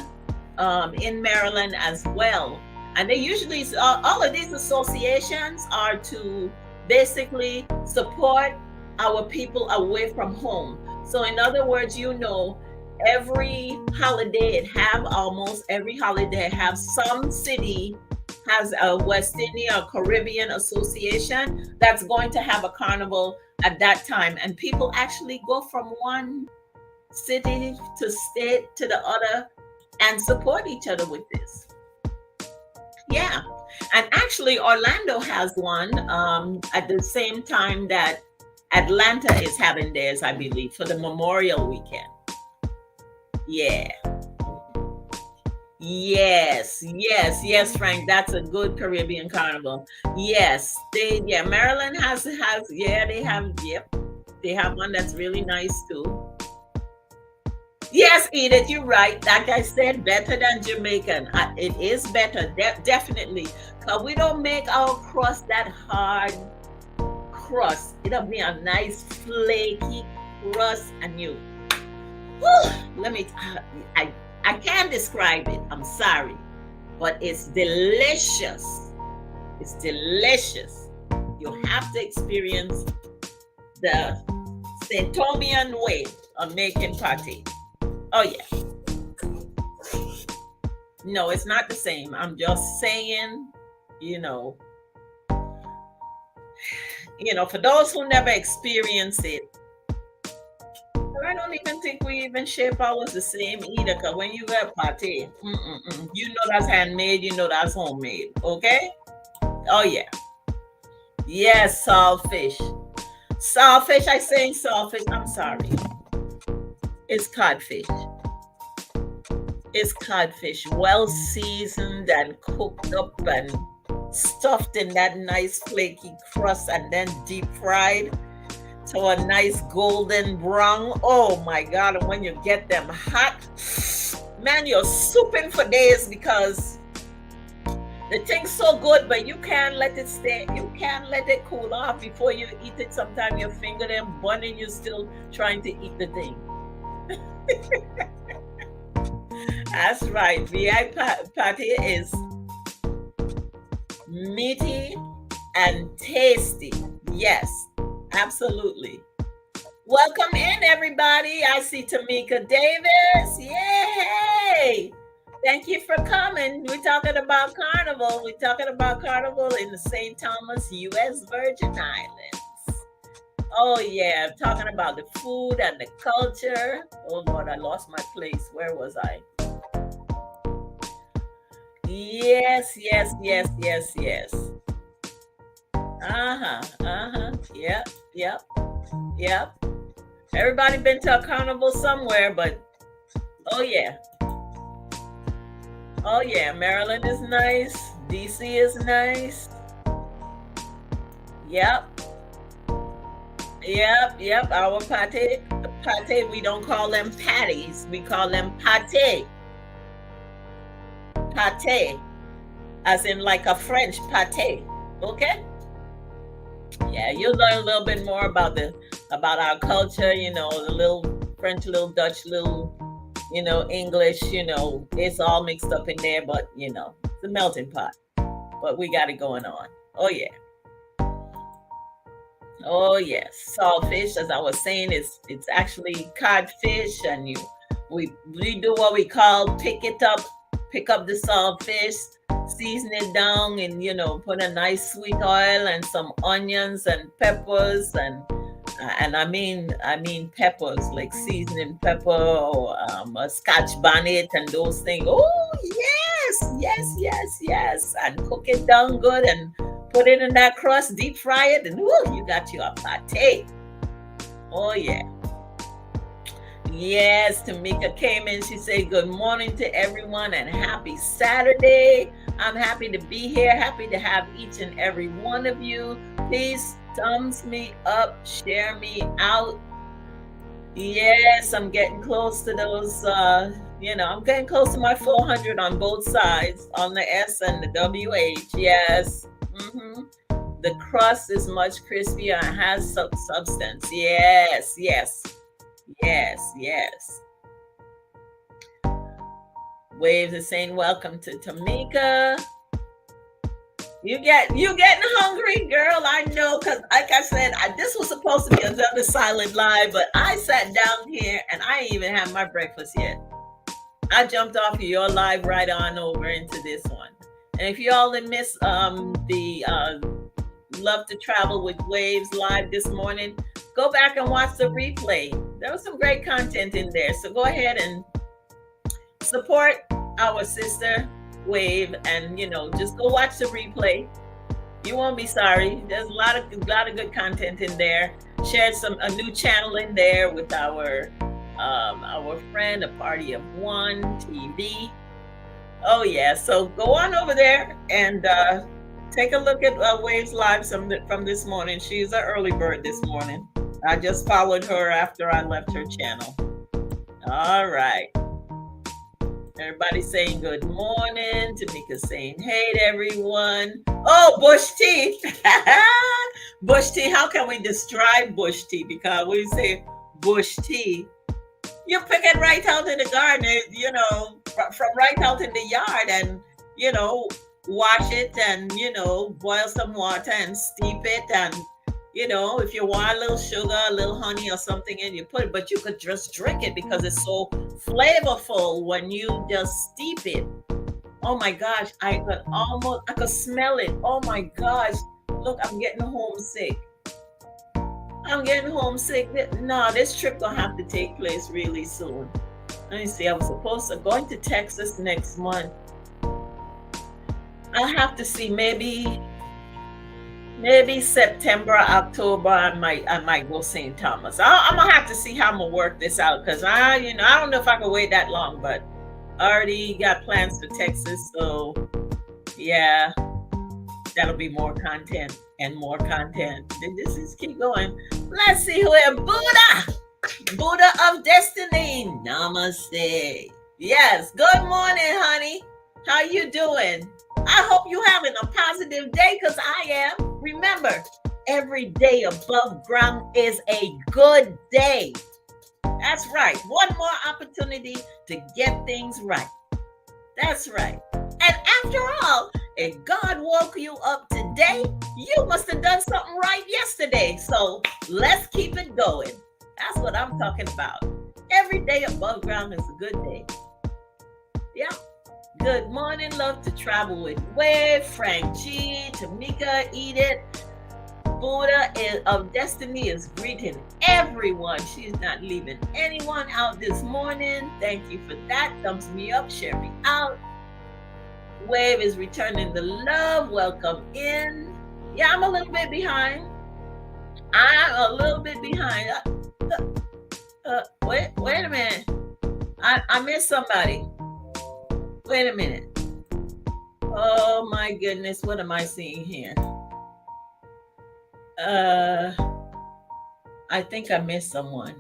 Maryland as well. And they usually, all of these associations are to basically support our people away from home. So in other words, every holiday it have almost every holiday have some city has a West Indian or Caribbean association that's going to have a carnival at that time, and people actually go from one city to state to the other and support each other with this. Yeah. And actually Orlando has one at the same time that Atlanta is having theirs, I believe, for the Memorial Weekend. Yeah. Yes, Frank. That's a good Caribbean carnival. Yes, Maryland they have one that's really nice too. Yes, Edith, you're right. Like I said, better than Jamaican. It is better, definitely. Because we don't make our crust that hard crust. It'll be a nice flaky crust, and I can't describe it. I'm sorry, but it's delicious. It's delicious. You have to experience the St. Thomian way of making pate. Oh yeah. No, it's not the same. I'm just saying, for those who never experience it, I don't even think we even shape ours the same either. Because when you get pate, that's handmade, that's homemade. Okay? Oh yeah. Yes, saltfish. Saltfish, I saying saltfish. I'm sorry. It's codfish. It's codfish, well seasoned and cooked up and stuffed in that nice flaky crust and then deep fried to a nice golden brown. Oh my God. And when you get them hot, man, you're souping for days, because the thing's so good, but you can't let it stay. You can't let it cool off before you eat it. Sometimes your finger them burn and you're still trying to eat the thing. That's right. VI pate is meaty and tasty. Yes, absolutely. Welcome in, everybody. I see Tamika Davis. Yay! Thank you for coming. We're talking about Carnival. We're talking about Carnival in the St. Thomas, U.S. Virgin Islands. Oh, yeah. I'm talking about the food and the culture. Oh, Lord, I lost my place. Where was I? Yes. Yep. Everybody been to a carnival somewhere, but oh yeah, Maryland is nice. DC is nice. Yep. Our pate, we don't call them patties. We call them pate. Pate, as in like a French pate. Okay. Yeah, you'll learn a little bit more about our culture. The little French, little Dutch, little English. It's all mixed up in there, but it's a melting pot. But we got it going on. Oh yeah. Oh yes, saltfish. As I was saying, it's actually codfish, and we do what we call pick up the saltfish, season it down, and put a nice sweet oil and some onions and peppers, and I mean peppers, like seasoning pepper or a Scotch bonnet and those things. Oh yes, and cook it down good and put it in that crust, deep fry it, and you got your pate. Oh yeah. Yes, Tamika came in. She said, good morning to everyone and happy Saturday. I'm happy to be here. Happy to have each and every one of you. Please thumbs me up, share me out. Yes, I'm getting close to those, I'm getting close to my 400 on both sides, on the S and the WH. Yes. The crust is much crispier and has substance. Yes, yes, yes, yes. Waves is saying welcome to Tamika. You getting hungry, girl? I know, cause like I said, this was supposed to be another silent live, but I sat down here and I ain't even had my breakfast yet. I jumped off of your live right on over into this one. And if you all didn't miss the Love to Travel with Waves live this morning, go back and watch the replay. There was some great content in there. So go ahead and support our sister Wave, and just go watch the replay. You won't be sorry. There's a lot of good content in there. Shared a new channel in there with our friend, A Party of One TV. Oh yeah, so go on over there and take a look at Waves live from this morning. She's an early bird this morning. I just followed her after I left her channel. All right. Everybody saying good morning. Tamika saying hey to everyone. Oh, Bush tea. Bush tea. How can we describe Bush tea? Because we say Bush tea, you pick it right out in the garden, from right out in the yard, and wash it and boil some water and steep it, and if you want a little sugar, a little honey or something in, you put it, but you could just drink it because it's so flavorful when you just steep it. Oh my gosh, I could smell it. Oh my gosh, look, I'm getting homesick. No, this trip gonna have to take place really soon. Let me see, I was supposed to going to Texas next month. I'll have to see, maybe September, October, I might go St. Thomas. I'm gonna have to see how I'm gonna work this out, because I don't know if I can wait that long, but I already got plans for Texas, so yeah, that'll be more content and more content. This is keep going. Let's see who is Buddha of Destiny. Namaste. Yes, good morning, honey. How you doing? I hope you having a positive day, because I am. Remember, every day above ground is a good day. That's right. One more opportunity to get things right. That's right. And after all, if God woke you up today, you must have done something right yesterday. So let's keep it going. That's what I'm talking about. Every day above ground is a good day. Yeah. Good morning, Love to Travel with Wave, Frank G, Tamika, Edith. Buddha of Destiny is greeting everyone. She's not leaving anyone out this morning. Thank you for that. Thumbs me up, share me out. Wave is returning the love. Welcome in. Yeah, I'm a little bit behind. Wait a minute. I missed somebody. Wait a minute. Oh my goodness, what am I seeing here? I think I missed someone.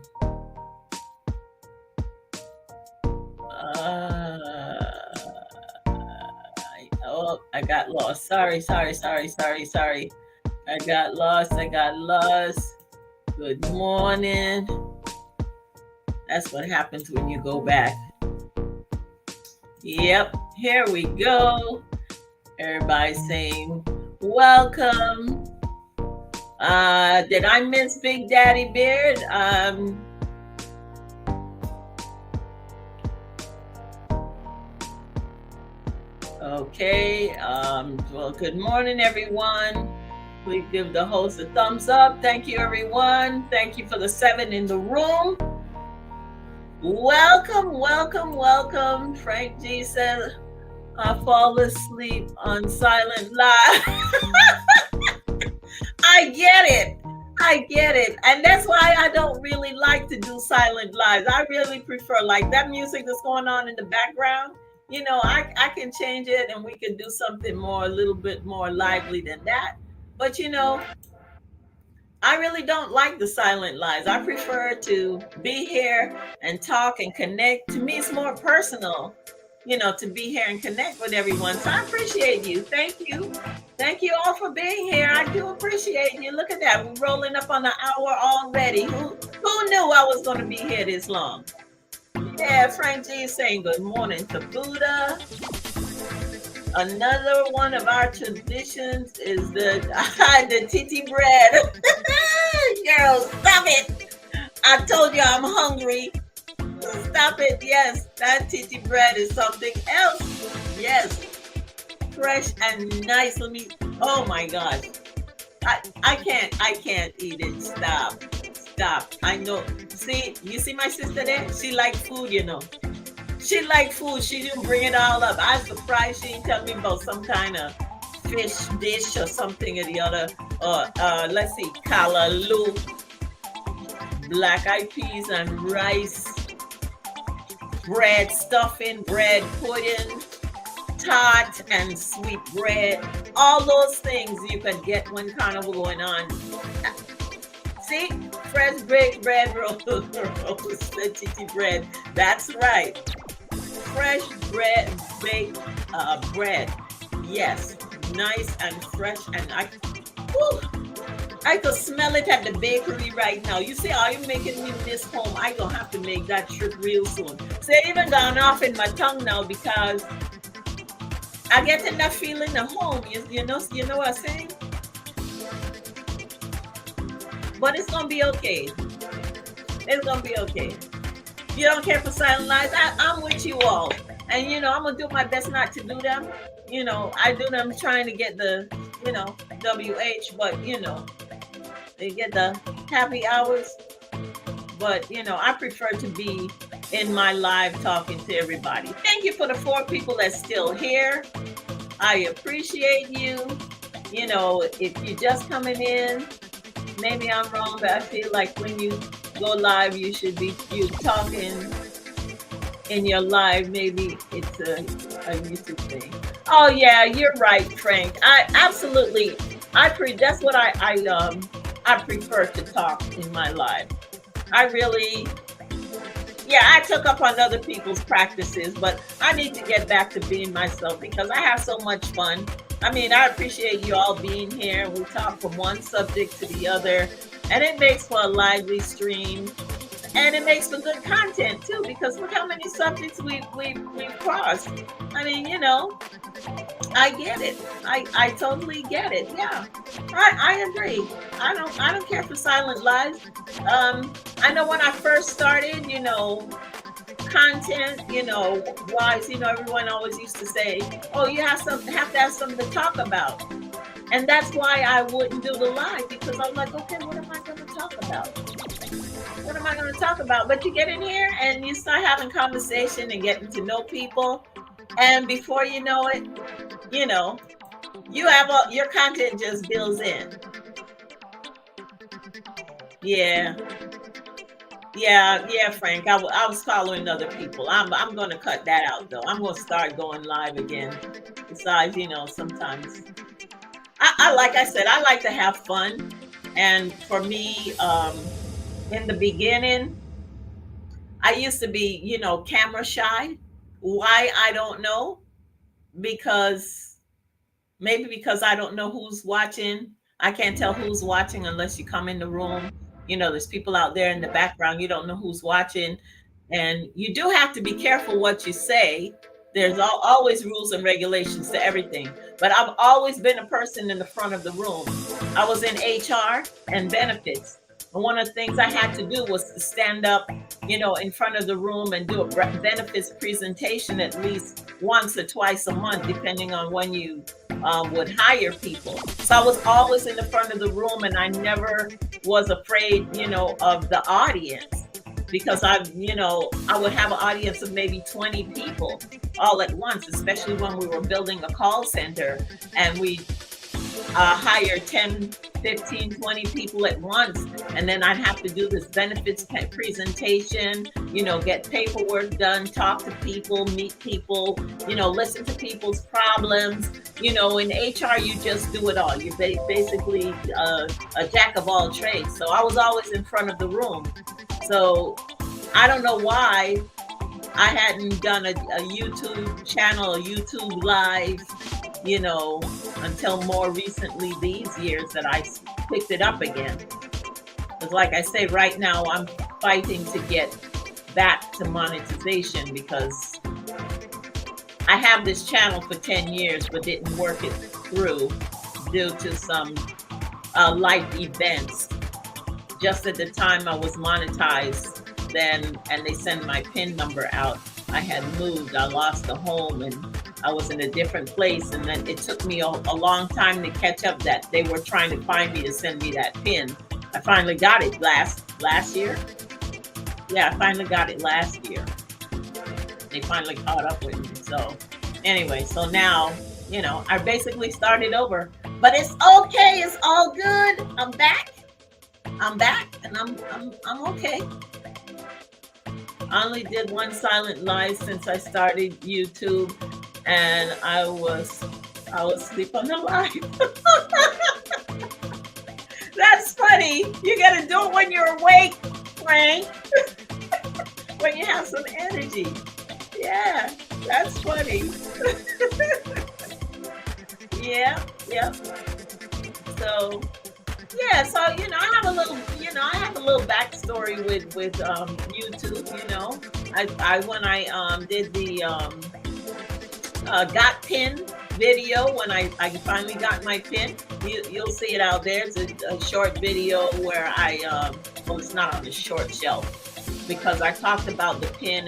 I got lost. Sorry. I got lost. Good morning. That's what happens when you go back. Yep, here we go. Everybody saying welcome. Did I miss Big Daddy Beard? Okay. Well, good morning, everyone. Please give the host a thumbs up. Thank you, everyone. Thank you for the 7 in the room. Welcome. Frank G said, I fall asleep on silent live. I get it. And that's why I don't really like to do silent lives. I really prefer like that music that's going on in the background. I can change it and we can do something a little bit more lively than that. But I really don't like the silent lies. I prefer to be here and talk and connect. To me, it's more personal, to be here and connect with everyone. So I appreciate you. Thank you. Thank you all for being here. I do appreciate you. Look at that. We're rolling up on an hour already. Who knew I was going to be here this long? Yeah, Frank G is saying good morning to Buddha. Another one of our traditions is the titi bread. Girl, stop it. I told you I'm hungry. Stop it. Yes, that titi bread is something else. Yes. Fresh and nice. Oh my gosh. I can't eat it. Stop. I know. See, you see my sister there? She like food. She like food. She didn't bring it all up. I'm surprised she didn't tell me about some kind of fish dish or something or the other. Let's see, callaloo, black eyed peas and rice, bread stuffing, bread pudding, tart and sweet bread. All those things you can get when Carnival going on. See, fresh baked bread roasted titi bread. That's right. Fresh baked bread. Yes, nice and fresh, and I could smell it at the bakery right now. You say, are you making me miss home? I gonna have to make that trip real soon. So it even gone off in my tongue now because I get in that feeling of home. You know what I'm saying? But it's gonna be okay. It's gonna be okay. You don't care for silent lies. I'm with you all. And I'm gonna do my best not to do them. I do them trying to get the, WH, but they get the happy hours. But I prefer to be in my live talking to everybody. Thank you for the 4 people that's still here. I appreciate you. If you're just coming in, maybe I'm wrong, but I feel like when you go live, you should be talking in your live. Maybe it's a YouTube thing. Oh yeah, you're right, Frank. That's what I prefer to talk in my live. I took up on other people's practices, but I need to get back to being myself because I have so much fun. I appreciate you all being here. We talk from one subject to the other, and it makes for a lively stream, and it makes for good content too. Because look how many subjects we've crossed. I get it. I totally get it. Yeah, I agree. I don't care for silent lies. I know when I first started, content, wise, everyone always used to say, oh, you have to have something to talk about. And that's why I wouldn't do the live, because I'm like, okay, what am I going to talk about? What am I going to talk about? But you get in here and you start having conversation and getting to know people. And before you know it, you have your content just builds in. Yeah, Frank. I was following other people. I'm going to cut that out though. I'm going to start going live again. Besides, sometimes like I said, I like to have fun. And for me, in the beginning, I used to be, camera shy. Why? I don't know. Maybe because I don't know who's watching. I can't tell who's watching unless you come in the room. There's people out there in the background. You don't know who's watching. And you do have to be careful what you say. There's always rules and regulations to everything. But I've always been a person in the front of the room. I was in HR and benefits. And one of the things I had to do was to stand up, in front of the room and do a benefits presentation at least once or twice a month, depending on when you would hire people. So I was always in the front of the room, and I never was afraid, of the audience, because I would have an audience of maybe 20 people all at once, especially when we were building a call center and we hired 10 15, 20 people at once. And then I'd have to do this benefits presentation, get paperwork done, talk to people, meet people, listen to people's problems. In HR, you just do it all. You're basically a jack of all trades. So I was always in front of the room. So I don't know why I hadn't done a YouTube channel, a YouTube live, until more recently these years that I picked it up again. Because like I say, right now I'm fighting to get back to monetization because I have this channel for 10 years but didn't work it through due to some life events. Just at the time I was monetized then, and they send my PIN number out, I had moved, I lost the home, and I was in a different place. And then it took me a long time to catch up that they were trying to find me to send me that PIN. I finally got it last year. Yeah, I finally got it last year. They finally caught up with me. So anyway, so now, I basically started over, but it's okay. It's all good. I'm back and I'm okay. I only did one silent live since I started YouTube, and I was asleep on the live. That's funny. You gotta do it when you're awake, Frank. When you have some energy. Yeah, that's funny. Yeah. So yeah, so I have a little backstory with YouTube. I when I did the got PIN video, when I finally got my PIN, you'll see it out there. It's a short video where well, it's not on the short shelf because I talked about the PIN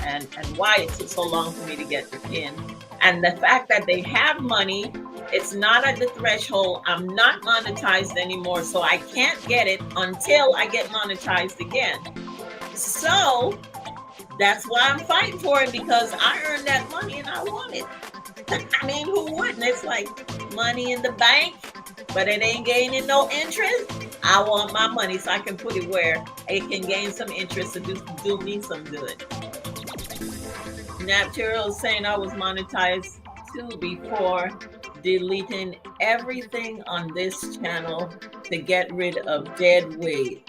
and why it took so long for me to get the PIN, and the fact that they have money. It's not at the threshold. I'm not monetized anymore, so I can't get it until I get monetized again. So that's why I'm fighting for it, because I earned that money and I want it. I mean, who wouldn't? It's like money in the bank, but it ain't gaining no interest. I want my money so I can put it where it can gain some interest to do me some good. Natural is saying I was monetized too before deleting everything on this channel to get rid of dead weight.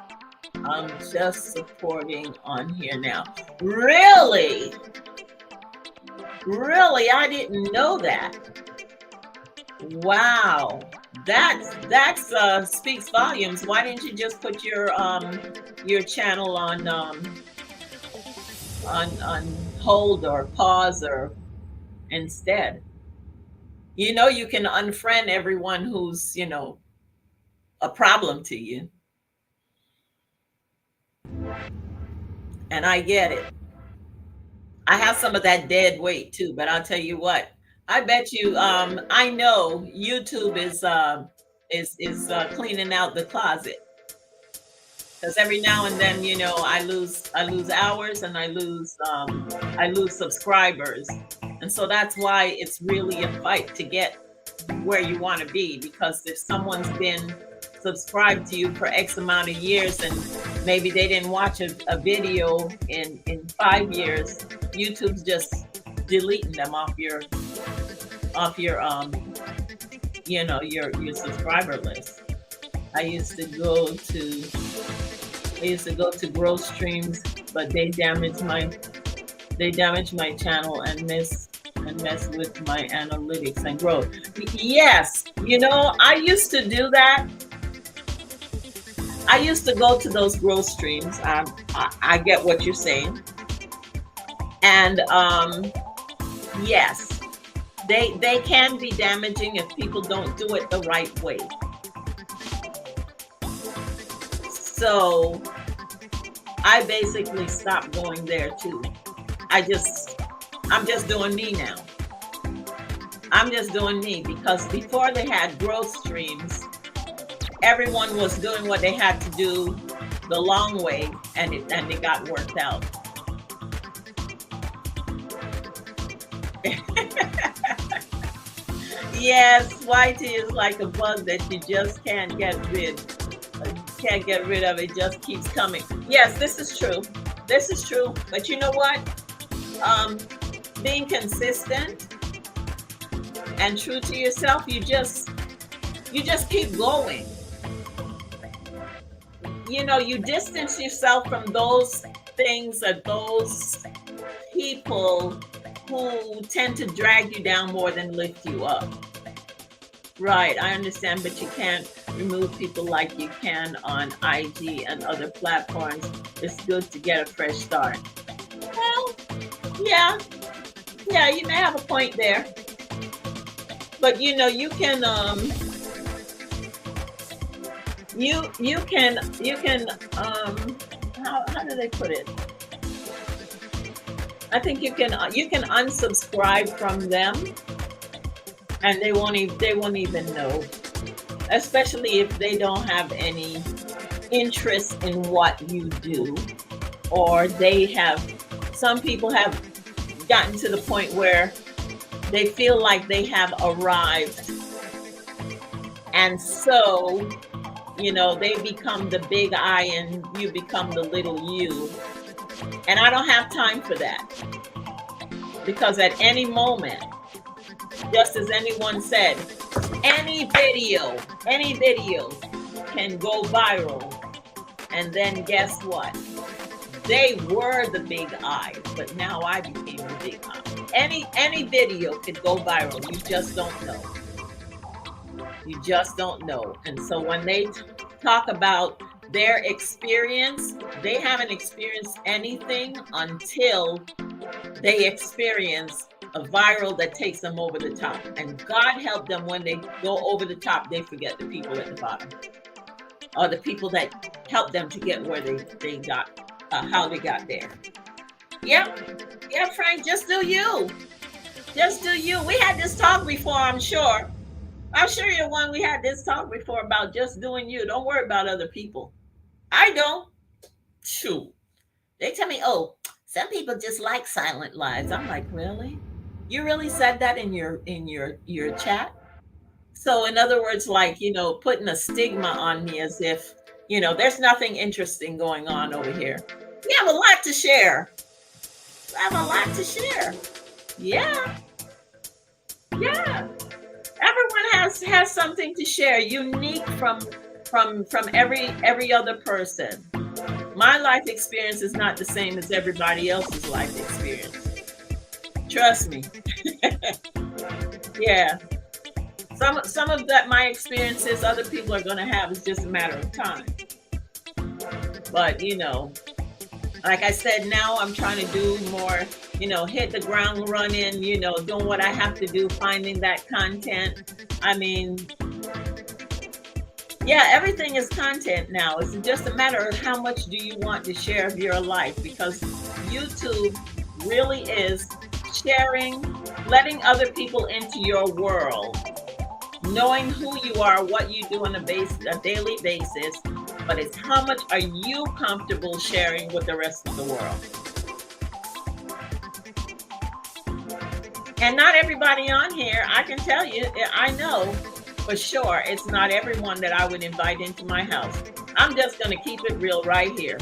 I'm just supporting on here now. Really? I didn't know that. Wow. That speaks volumes. Why didn't you just put your channel on hold or pause or instead? You can unfriend everyone who's, a problem to you. And I get it. I have some of that dead weight too, but I'll tell you what, I bet you, I know YouTube is cleaning out the closet. Because every now and then, I lose hours and I lose subscribers. And so that's why it's really a fight to get where you want to be, because if someone's been subscribed to you for X amount of years and maybe they didn't watch a video in 5 years, YouTube's just deleting them off your your subscriber list. I used to go to growth streams, but they damaged my channel and mess with my analytics and growth. Yes, I used to do that. I used to go to those growth streams. I get what you're saying. And yes, they can be damaging if people don't do it the right way. So I basically stopped going there too. I'm just doing me now. I'm just doing me, because before they had growth streams, everyone was doing what they had to do the long way, and it got worked out. Yes, YT is like a bug that you just can't get rid of. It just keeps coming. Yes, this is true. This is true. But you know what? Um, Being consistent and true to yourself, you just keep going. You distance yourself from those things or those people who tend to drag you down more than lift you up. Right, I understand, but you can't remove people like you can on IG and other platforms. It's good to get a fresh start. Well, yeah, yeah, you may have a point there. But you can how do they put it? I think you can unsubscribe from them, and they won't even know, especially if they don't have any interest in what you do, or some people have gotten to the point where they feel like they have arrived, and so they become the big I and you become the little you. And I don't have time for that, because at any moment, just as anyone said, any video can go viral. And then guess what? They were the big I, but now I became the big I. Any video could go viral. You just don't know. You just don't know. And so when they talk about their experience, they haven't experienced anything until they experience a viral that takes them over the top. And God help them, when they go over the top, they forget the people at the bottom, or the people that helped them to get where they got, how they got there. Yep. Yeah, Frank, just do you. Just do you. We had this talk before, I'm sure. I'm sure you're one. We had this talk before about just doing you. Don't worry about other people. I don't. Shoot. They tell me, oh, some people just like silent lives. I'm like, really? You really said that in your chat? So in other words, like, putting a stigma on me as if, there's nothing interesting going on over here. We have a lot to share. We have a lot to share. Yeah. Yeah. Everyone has something to share, unique from every other person. My life experience is not the same as everybody else's life experience. Trust me. Yeah. Some of that my experiences other people are going to have is just a matter of time. But like I said, now I'm trying to do more, hit the ground running, doing what I have to do, finding that content. I mean, yeah, everything is content now. It's just a matter of how much do you want to share of your life, because YouTube really is sharing, letting other people into your world, knowing who you are, what you do on a daily basis, but it's how much are you comfortable sharing with the rest of the world. And not everybody on here, I can tell you, I know for sure it's not everyone that I would invite into my house. I'm just going to keep it real right here.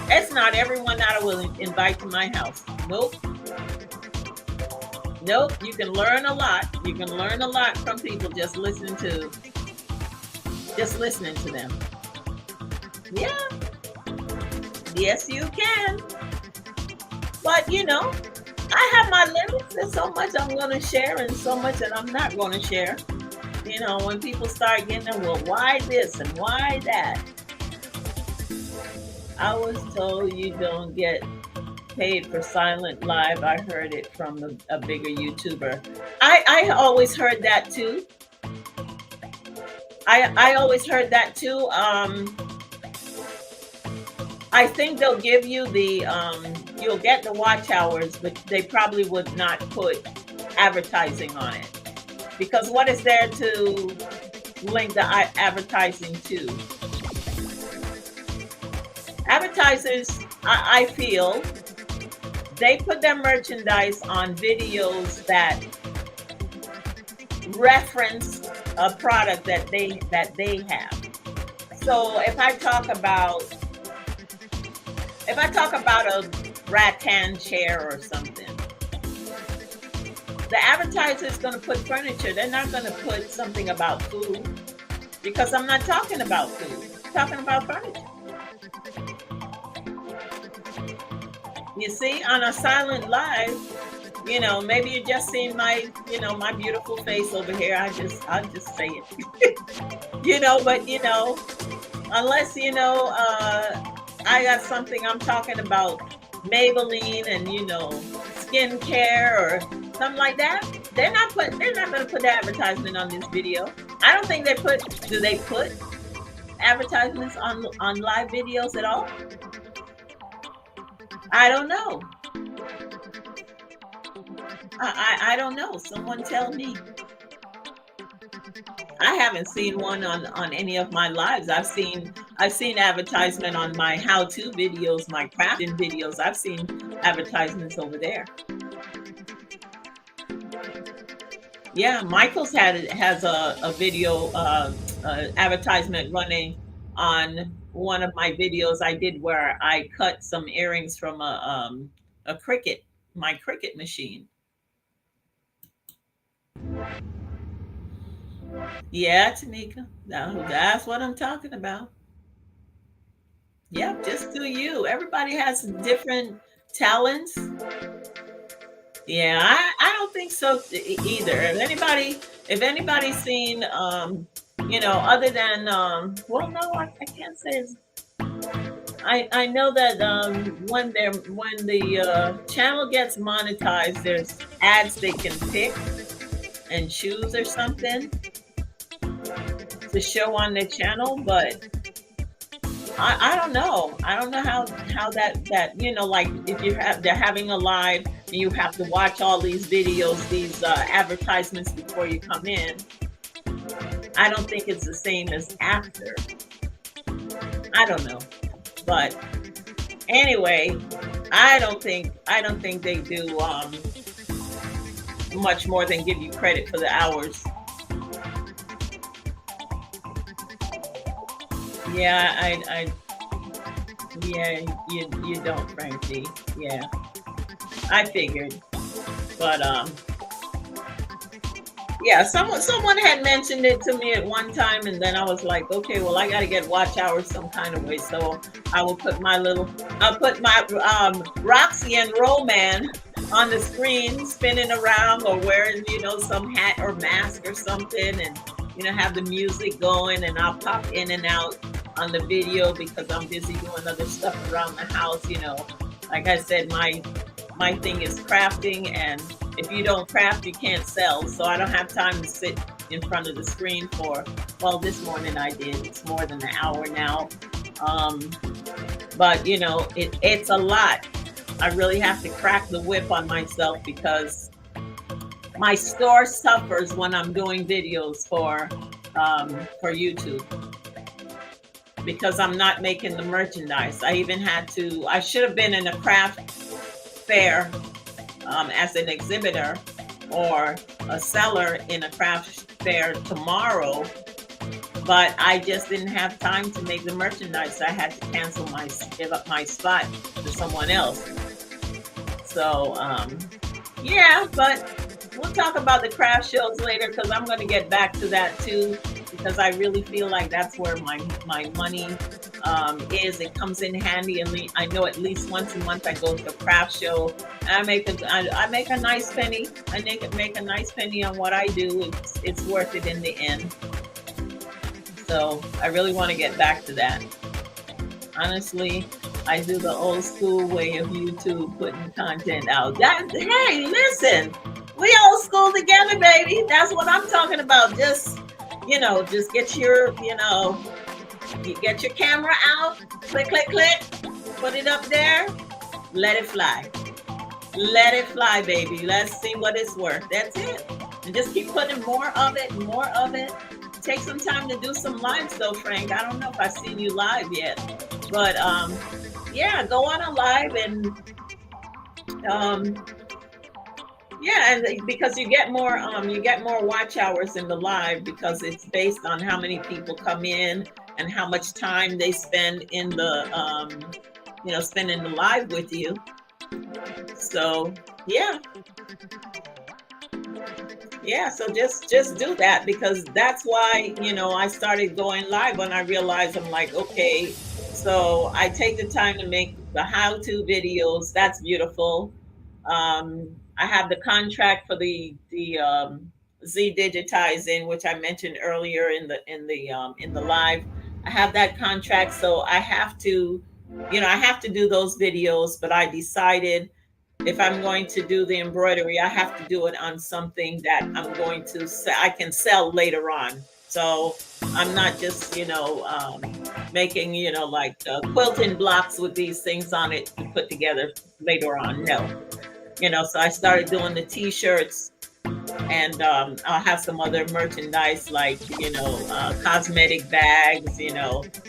It's not everyone that I will invite to my house. Nope. Nope. You can learn a lot. You can learn a lot from people just listening to them. Yeah. Yes, you can. But I have my limits. There's so much I'm going to share and so much that I'm not going to share. When people start getting, well, why this and why that? I was told you don't get paid for silent live. I heard it from a bigger YouTuber. I always heard that too. I always heard that too. I think they'll give you you'll get the watch hours, but they probably would not put advertising on it, because what is there to link the advertising to? Advertisers, I feel, they put their merchandise on videos that reference a product that they have. So if I talk about a rattan chair or something, the advertiser is going to put furniture. They're not going to put something about food, because I'm not talking about food. I'm talking about furniture. You see, on a silent live, maybe you just seen my, my beautiful face over here. I'll just say it. But unless I got something I'm talking about, Maybelline and skincare or something like that, they're not going to put advertisement on this video. I don't think do they put advertisements on live videos at all? I don't know. I don't know. Someone tell me. I haven't seen one on any of my lives. I've seen advertisement on my how-to videos, my crafting videos. I've seen advertisements over there. Yeah, Michael's has a video advertisement running on one of my videos I did where I cut some earrings from my Cricut machine. Yeah, Tanika, that's what I'm talking about. Yep, just do you. Everybody has different talents. Yeah, I don't think so either. If anybody's seen, other than, well, no, I can't say. I know that when the channel gets monetized, there's ads they can pick and choose or something to show on the channel, but I don't know. I don't know how that like if they're having a live and you have to watch all these videos, these advertisements before you come in. I don't think it's the same as after. I don't know. But anyway, I don't think they do much more than give you credit for the hours. Yeah, you don't, Francie. Yeah, I figured, but yeah, someone had mentioned it to me at one time, and then I was like, okay, well, I got to get watch hours some kind of way, so I'll put my Roxy and Roman on the screen spinning around or wearing some hat or mask or something, and have the music going, and I'll pop in and out on the video because I'm busy doing other stuff around the house. Like I said, my thing is crafting, and if you don't craft, you can't sell. So I don't have time to sit in front of the screen well, this morning I did. It's more than an hour now. But it's a lot. I really have to crack the whip on myself because my store suffers when I'm doing videos for YouTube, because I'm not making the merchandise. I should have been in a craft fair as an exhibitor or a seller in a craft fair tomorrow, but I just didn't have time to make the merchandise. I had to give up my spot to someone else. So yeah, but we'll talk about the craft shows later, because I'm going to get back to that too, because I really feel like that's where my money is. It comes in handy, and I know at least once a month I go to a craft show, and I make a nice penny. I make a nice penny on what I do. It's worth it in the end. So I really want to get back to that. Honestly, I do the old school way of YouTube, putting content out. Hey, listen, we old school together, baby. That's what I'm talking about. Just get your, you get your camera out, click, click, click, put it up there, let it fly. Let it fly, baby. Let's see what it's worth. That's it. And just keep putting more of it, more of it. Take some time to do some lives though, Frank. I don't know if I've seen you live yet, but yeah, go on a live and Yeah, and because you get more watch hours in the live because it's based on how many people come in and how much time they spend in the spending the live with you. So yeah, yeah. So just do that because that's why I started going live when I realized I'm like, okay, so I take the time to make the how-to videos. That's beautiful. I have the contract for the Z digitizing, which I mentioned earlier in the live. I have that contract, so I have to do those videos. But I decided if I'm going to do the embroidery, I have to do it on something that I can sell later on. So I'm not just making like quilting blocks with these things on it to put together later on. No, so I started doing the t-shirts, and I'll have some other merchandise like cosmetic bags,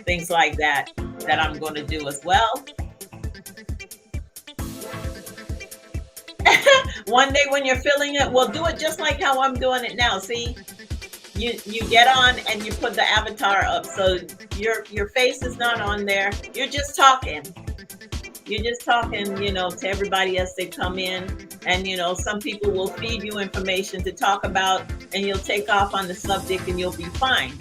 things like that I'm going to do as well. One day when you're feeling it, well, do it just like how I'm doing it now. See, you get on and you put the avatar up, so your face is not on there. You're just talking. You're just talking, to everybody as they come in. And, some people will feed you information to talk about, and you'll take off on the subject and you'll be fine.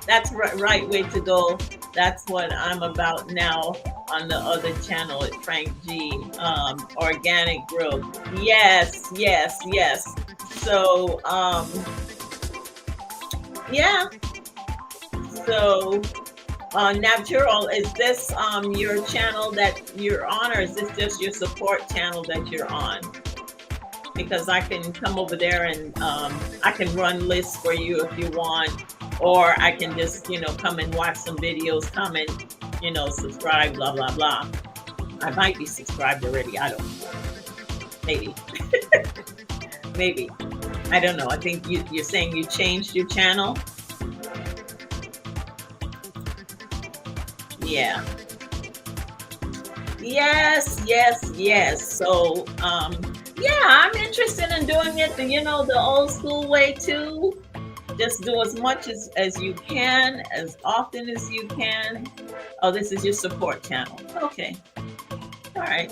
That's right way to go. That's what I'm about now on the other channel at Frank G, Organic Growth. Yes, yes, yes. So, yeah. So, Natural, is this your channel that you're on, or is this just your support channel that you're on? Because I can come over there and I can run lists for you if you want, or I can just come and watch some videos, come and subscribe, blah blah blah. I might be subscribed already. I don't know. Maybe. Maybe. I don't know. I think you're saying you changed your channel. Yeah. Yes, yes, yes. So, yeah, I'm interested in doing it the old school way too. Just do as much as you can, as often as you can. Oh, this is your support channel. Okay. All right.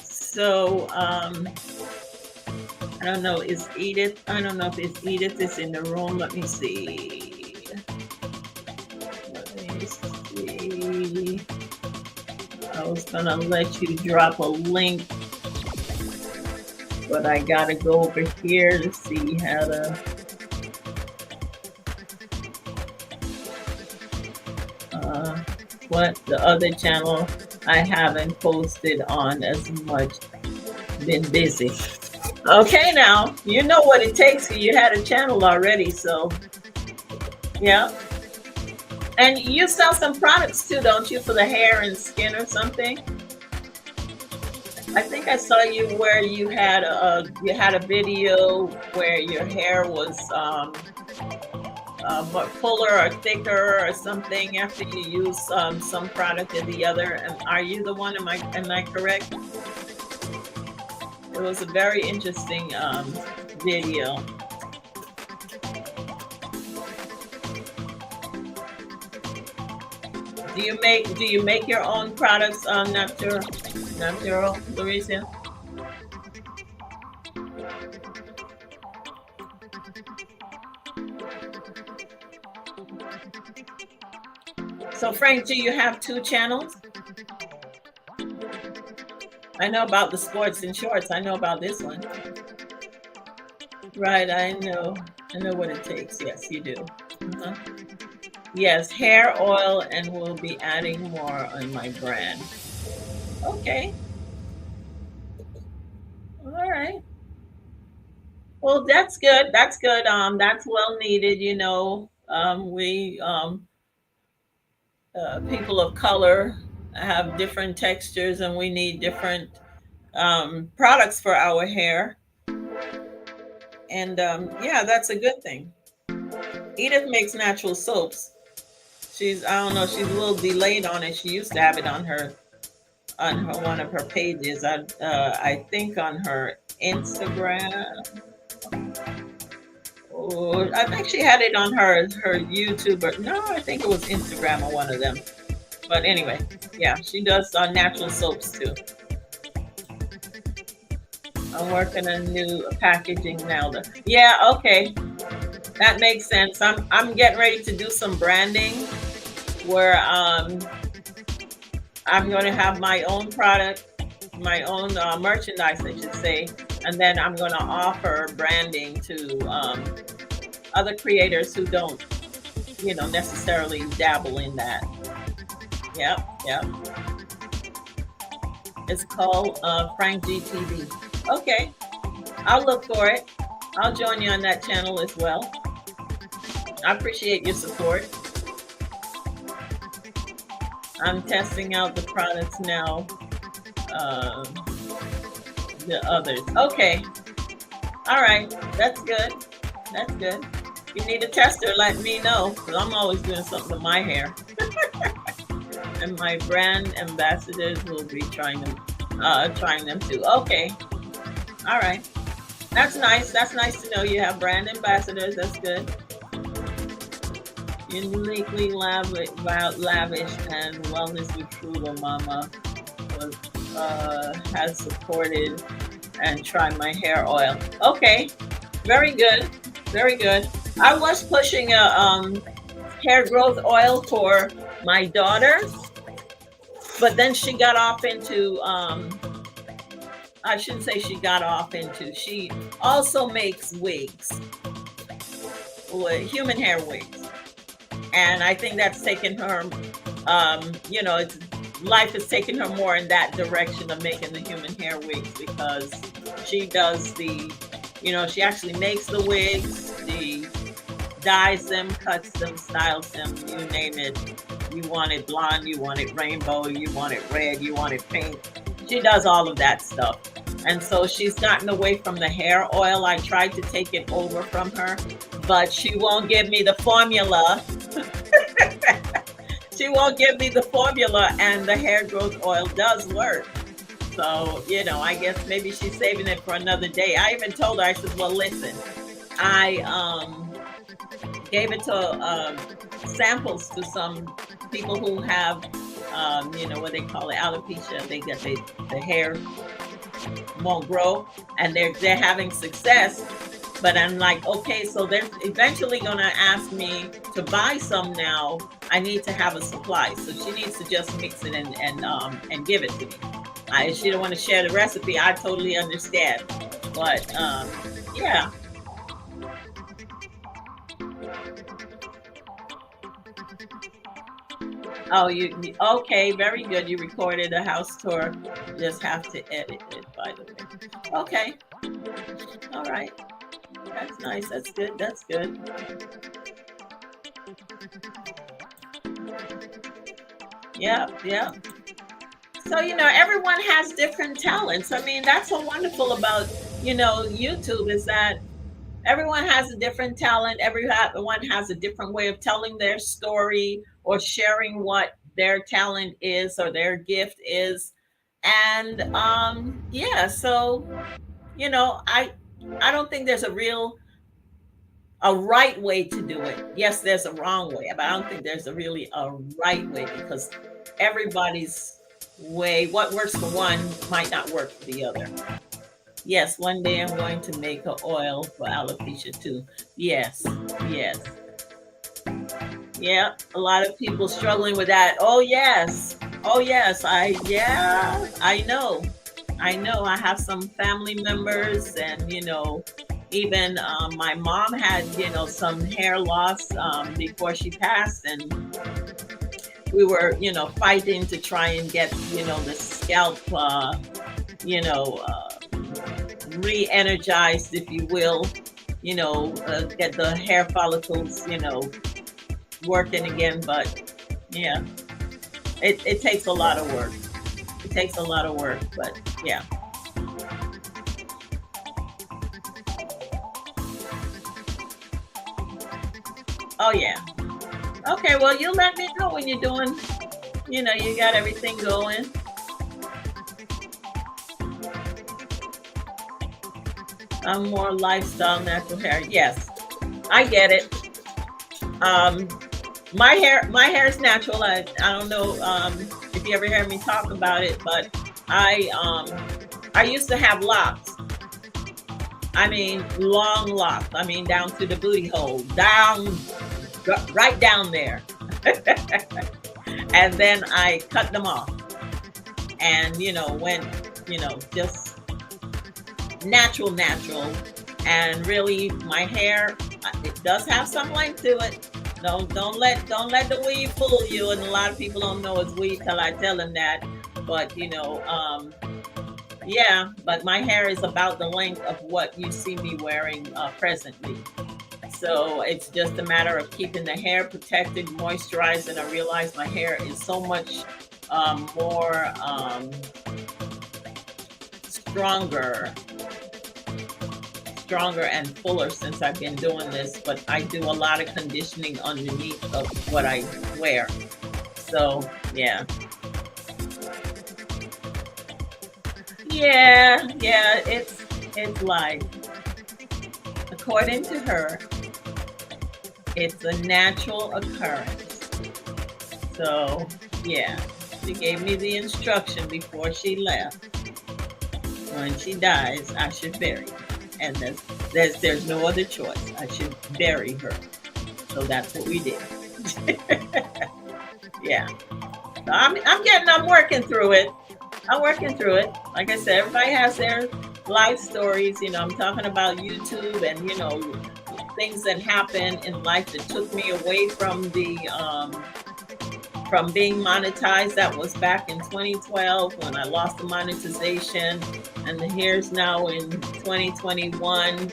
So, I don't know, I don't know if it's Edith is in the room. Let me see. Let me see. I was gonna let you drop a link, but I gotta go over here to see how to what the other channel I haven't posted on as much. Been busy. Okay, now you know what it takes. You had a channel already, so yeah. And you sell some products too, don't you, for the hair and skin or something? I think I saw you where you had a video where your hair was fuller or thicker or something after you use some product or the other. And are you the one? Am I correct? It was a very interesting video. Do you make your own products on Natural, Louisa? So Frank, do you have two channels? I know about the sports and shorts. I know about this one. Right, I know what it takes. Yes, you do. Uh-huh. Yes, hair oil, and we'll be adding more on my brand. Okay. All right. Well, that's good. That's good. That's well needed. We people of color have different textures, and we need different products for our hair. And yeah, that's a good thing. Edith makes natural soaps. I don't know, she's a little delayed on it. She used to have it on her on her one of her pages. I think on her Instagram. Or I think she had it on her YouTube. Or no, I think it was Instagram or one of them. But anyway, yeah, she does natural soaps too. I'm working on new packaging now. Yeah, okay, that makes sense. I'm getting ready to do some branding where I'm going to have my own product, my own merchandise, I should say, and then I'm going to offer branding to other creators who don't, necessarily dabble in that. Yep, yep. It's called Frank GTV. Okay, I'll look for it. I'll join you on that channel as well. I appreciate your support. I'm testing out the products now. The others. Okay. All right. That's good. That's good. If you need a tester, let me know, because I'm always doing something to my hair. And my brand ambassadors will be trying them too. Okay. All right. That's nice. That's nice to know you have brand ambassadors. That's good. Uniquely lavish and wellness recruiter mama has supported and tried my hair oil. Okay, very good, very good. I was pushing a hair growth oil for my daughter, but then she got off into I shouldn't say she got off into. She also makes wigs, human hair wigs. And I think that's taken her, life has taken her more in that direction of making the human hair wigs, because she does she actually makes the wigs, she dyes them, cuts them, styles them, you name it. You want it blonde, you want it rainbow, you want it red, you want it pink. She does all of that stuff. And so she's gotten away from the hair oil. I tried to take it over from her, but she won't give me the formula. She won't give me the formula, and the hair growth oil does work. So, I guess maybe she's saving it for another day. I even told her, I said, well, listen, I gave it to samples to some people who have, what they call it, alopecia. They get the hair won't grow, and they're having success. But I'm like, okay, so they're eventually going to ask me to buy some now. I need to have a supply. So she needs to just mix it and give it to me. She don't want to share the recipe. I totally understand. But yeah. Oh, okay, very good. You recorded a house tour. Just have to edit it, by the way. Okay. All right. That's nice. That's good. That's good. Yeah, yeah. So, everyone has different talents. I mean, that's so wonderful about, YouTube, is that everyone has a different talent. Everyone has a different way of telling their story or sharing what their talent is or their gift is. And yeah, so, I don't think there's a right way to do it. Yes, there's a wrong way, but I don't think there's a right way, because everybody's way, what works for one might not work for the other. Yes, one day I'm going to make an oil for alopecia too. Yes, yes. Yeah, a lot of people struggling with that. Oh yes. Oh yes. I know. I have some family members, and even my mom had some hair loss before she passed, and we were fighting to try and get the scalp re-energized, if you will, get the hair follicles working again. But yeah, it takes a lot of work. It takes a lot of work, but yeah. Oh yeah. Okay, well, you let me know when you're doing, you got everything going. I'm more lifestyle, natural hair. Yes, I get it. Um, my hair is natural. I don't know if you ever hear me talk about it, but I used to have locks. I mean, long locks. I mean, down to the booty hole, down, right down there. And then I cut them off, and went, just natural, natural, and really, my hair, it does have some length to it. Don't let the weave fool you. And a lot of people don't know it's weave till I tell them that. But yeah. But my hair is about the length of what you see me wearing presently. So it's just a matter of keeping the hair protected, moisturized, and I realize my hair is so much more stronger stronger and fuller since I've been doing this, but I do a lot of conditioning underneath of what I wear. So yeah. Yeah, it's like, according to her, it's a natural occurrence. So yeah, she gave me the instruction before she left. When she dies, I should bury her. And there's no other choice. I should bury her. So that's what we did. Yeah. So I'm working through it. I'm working through it. Like I said, everybody has their life stories. I'm talking about YouTube and, things that happen in life that took me away from being monetized. That was back in 2012 when I lost the monetization, and here's now in 2021.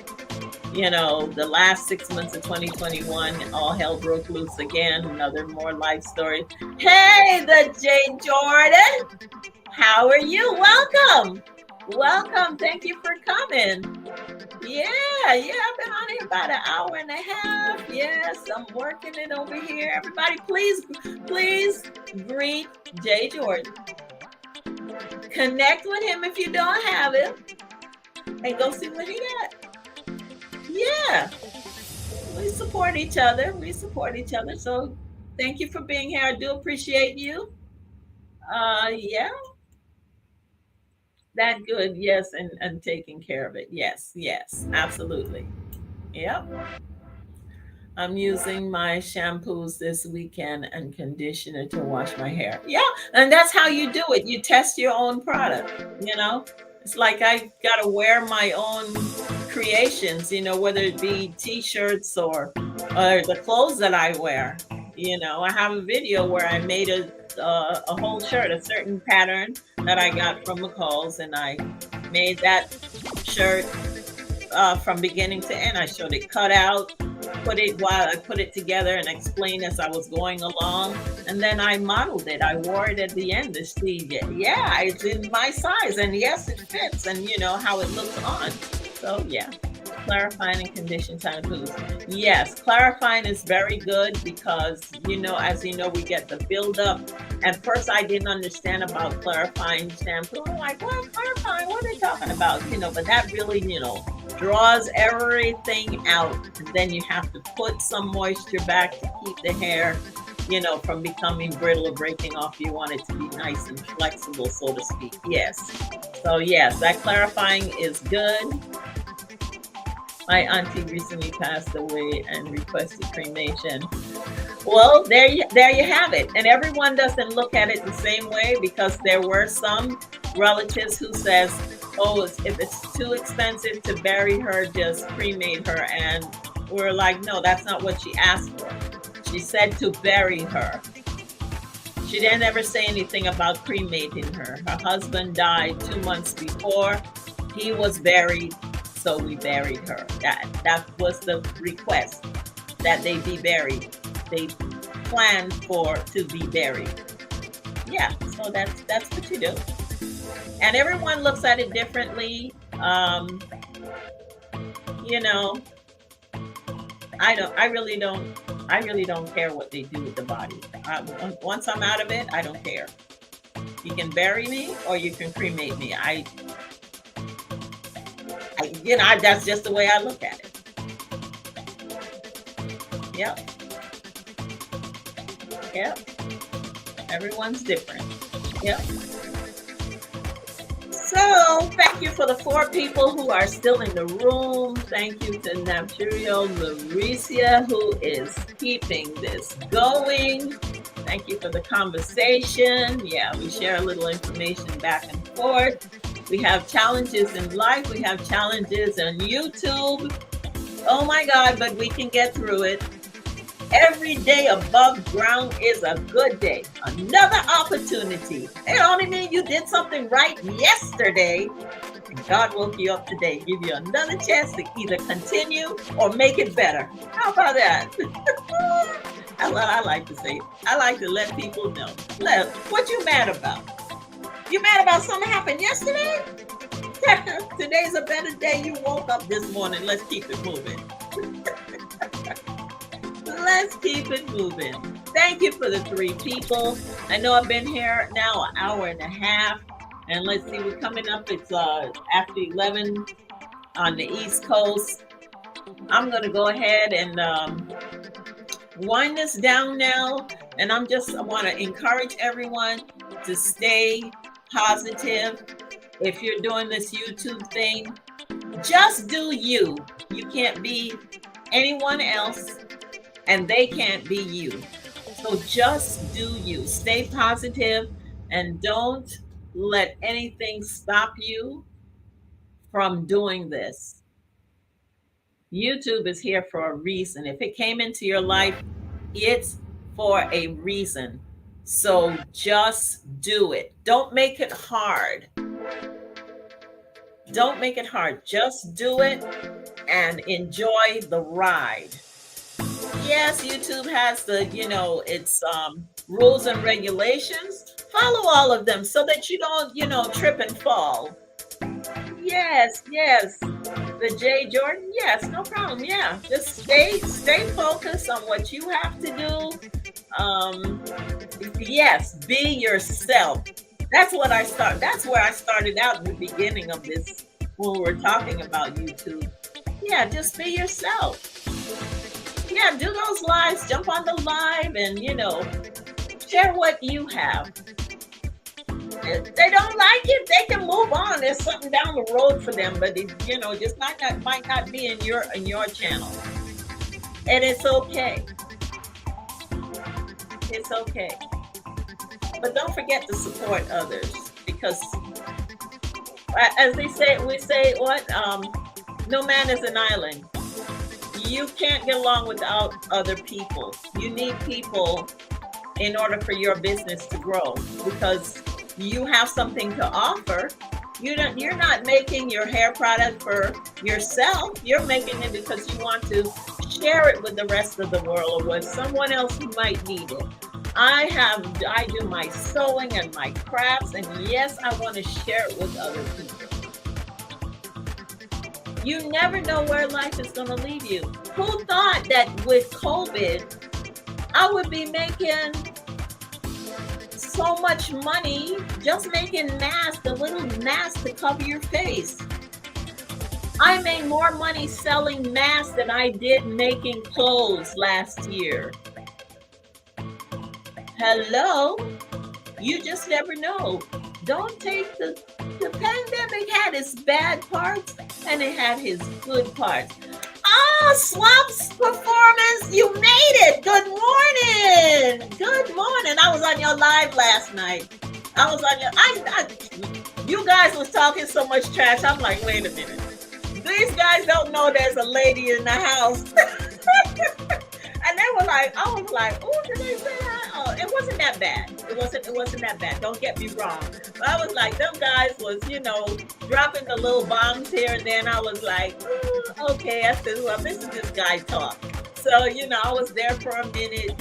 The last 6 months of 2021, all hell broke loose again. Another more life story. Hey, the J. Jordan. How are you? Welcome. Thank you for coming. Yeah, I've been on here about an hour and a half. Yes, I'm working it over here. Everybody, please greet Jay Jordan. Connect with him if you don't have him, and go see what he got. Yeah, we support each other. So thank you for being here. I do appreciate you. Yeah, that good. Yes, and taking care of it. Yes, absolutely. Yep. I'm using my shampoos this weekend and conditioner to wash my hair. Yeah, and that's how you do it. You test your own product. It's like I got to wear my own creations, whether it be t-shirts or the clothes that I wear. I have a video where I made a whole shirt, a certain pattern that I got from McCall's, and I made that shirt from beginning to end. I showed it cut out, while I put it together and explained as I was going along, and then I modeled it. I wore it at the end to see, yeah, it's in my size, and yes, it fits, and how it looks on. So yeah. Clarifying and condition shampoos. Yes, clarifying is very good because, as you know, we get the buildup. At first, I didn't understand about clarifying shampoo. I'm like, well, clarifying, what are they talking about? But that really, draws everything out. And then you have to put some moisture back to keep the hair, from becoming brittle or breaking off. You want it to be nice and flexible, so to speak. Yes. So, yes, that clarifying is good. My auntie recently passed away and requested cremation. Well, there you have it. And everyone doesn't look at it the same way, because there were some relatives who says, oh, if it's too expensive to bury her, just cremate her. And we're like, no, that's not what she asked for. She said to bury her. She didn't ever say anything about cremating her. Her husband died 2 months before. He was buried. So we buried her. That was the request, that they be buried. They planned to be buried. Yeah, so that's what you do. And everyone looks at it differently. I really don't care what they do with the body. Once I'm out of it, I don't care. You can bury me or you can cremate me. That's just the way I look at it. Yep. Yep. Everyone's different. Yep. So thank you for the 4 people who are still in the room. Thank you to Navjurio Lauricia, who is keeping this going. Thank you for the conversation. Yeah, we share a little information back and forth. We have challenges in life. We have challenges on YouTube. Oh my God, but we can get through it. Every day above ground is a good day. Another opportunity. It only means you did something right yesterday, and God woke you up today, give you another chance to either continue or make it better. How about that? That's what I like to say. I like to let people know. What you mad about? You mad about something happened yesterday? Today's a better day. You woke up this morning. Let's keep it moving. Let's keep it moving. Thank you for the 3 people. I know I've been here now an hour and a half. And let's see, we're coming up. It's after 11 on the East Coast. I'm going to go ahead and wind this down now. And I want to encourage everyone to stay positive. If you're doing this YouTube thing, just do you. You can't be anyone else, and they can't be you. So just do you. Stay positive, and don't let anything stop you from doing this. YouTube is here for a reason. If it came into your life, it's for a reason. So just do it. Don't make it hard. Don't make it hard. Just do it and enjoy the ride. Yes, YouTube has the, it's rules and regulations. Follow all of them so that you don't, trip and fall. Yes. The J. Jordan, yes, no problem. Yeah, just stay focused on what you have to do. Yes, be yourself. That's where I started out in the beginning of this when we were talking about YouTube. Yeah, just be yourself. Yeah, do those lives, jump on the live and, share what you have. If they don't like it, they can move on. There's something down the road for them, but it, just might not be in your channel. And it's okay. It's okay. But don't forget to support others, because as we say what? No man is an island. You can't get along without other people. You need people in order for your business to grow, because you have something to offer. You're not making your hair product for yourself. You're making it because you want to share it with the rest of the world or with someone else who might need it. I do my sewing and my crafts, and yes, I want to share it with other people. You never know where life is going to lead you. Who thought that with COVID, I would be making so much money just making masks, the little mask to cover your face? I made more money selling masks than I did making clothes last year. Hello? You just never know. Don't take the pandemic had its bad parts and it had its good parts. Swamp's performance, you made it. Good morning. Good morning. I was on your live last night. I was on you guys was talking so much trash. I'm like, wait a minute. These guys don't know there's a lady in the house. And they were like, I was like, oh, did they say that? Oh, it wasn't that bad. It wasn't that bad. Don't get me wrong. But I was like, them guys was, dropping the little bombs here and then. I was like, okay. I said, well, this is this guy talk. So, I was there for a minute,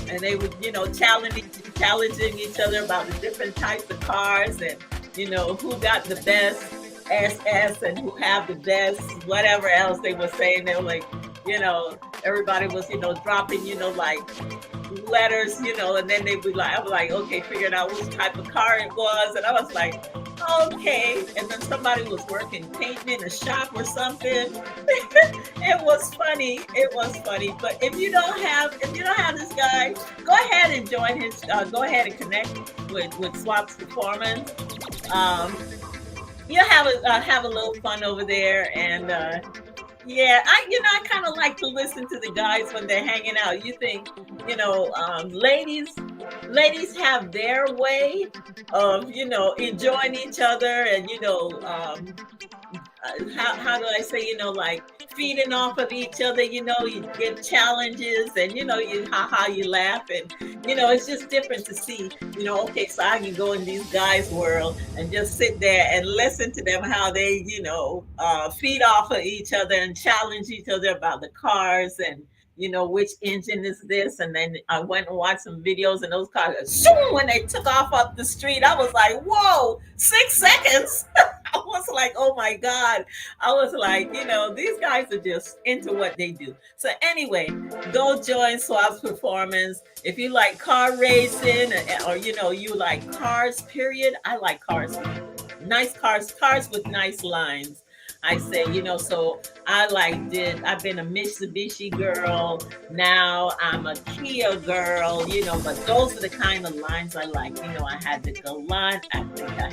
and they were, challenging each other about the different types of cars and, who got the best SS and who have the best, whatever else they were saying. They were like, everybody was, dropping, like letters, and then they would like, I was like, okay, figuring out which type of car it was. And I was like, Okay. And then somebody was working, painting in a shop or something. It was funny. It was funny. But if you don't have this guy, go ahead and join his. Go ahead and connect with Swap's Performance. Um, you'll have a little fun over there, and yeah, I kind of like to listen to the guys when they're hanging out. You think, ladies have their way of enjoying each other, and how do I say, like feeding off of each other, you give challenges, and you haha, you laugh, and it's just different to see, okay, so I can go in these guys' world and just sit there and listen to them how they, feed off of each other and challenge each other about the cars, and which engine is this. And then I went and watched some videos, and those cars, shoo, when they took off up the street, I was like, whoa, 6 seconds. I was like, oh my God. I was like, these guys are just into what they do. So anyway, go join Swap's Performance. If you like car racing, or you like cars, period. I like cars. Nice cars with nice lines. I say, so I've been a Mitsubishi girl. Now I'm a Kia girl, but those are the kind of lines I like. I had the Galant. I think I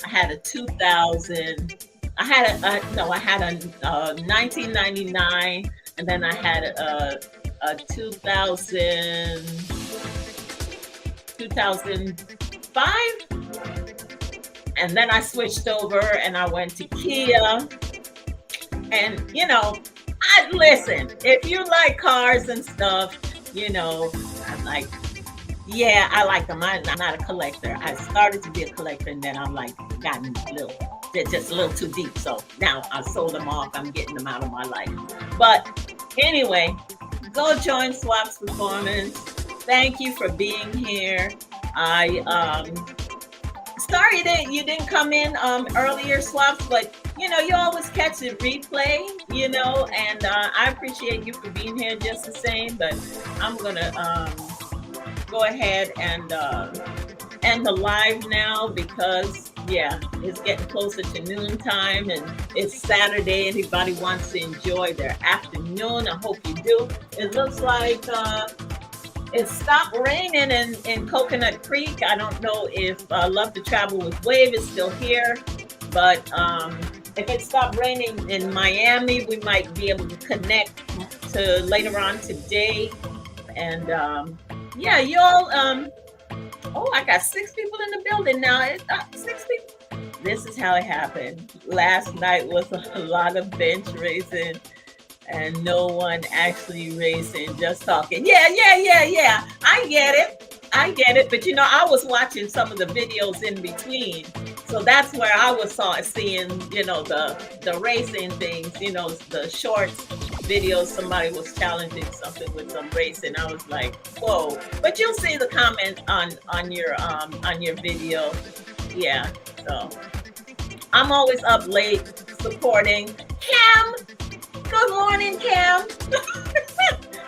had a 2000. I had a 1999, and then I had a 2005. And then I switched over and I went to Kia. And, I listen, if you like cars and stuff, I'm like, yeah, I like them. I'm not a collector. I started to be a collector, and then I'm like, gotten they're just a little too deep. So now I sold them off. I'm getting them out of my life. But anyway, go join Swap's Performance. Thank you for being here. Sorry that you didn't come in earlier, Swaps, but you always catch the replay, and I appreciate you for being here just the same. But I'm gonna go ahead and end the live now, because it's getting closer to noon time, and it's Saturday. Anybody wants to enjoy their afternoon, I hope you do. It looks like it stopped raining in Coconut Creek. I don't know if Love to Travel with Wave is still here, but if it stopped raining in Miami, we might be able to connect to later on today. And you all, I got 6 people in the building now. It's 6 people. This is how it happened. Last night was a lot of bench raising, and no one actually racing, just talking. Yeah. I get it. But I was watching some of the videos in between. So that's where I was seeing, the racing things, the shorts videos. Somebody was challenging something with some racing. I was like, whoa. But you'll see the comment on your video. Yeah. So I'm always up late supporting Cam. Good morning, Cam.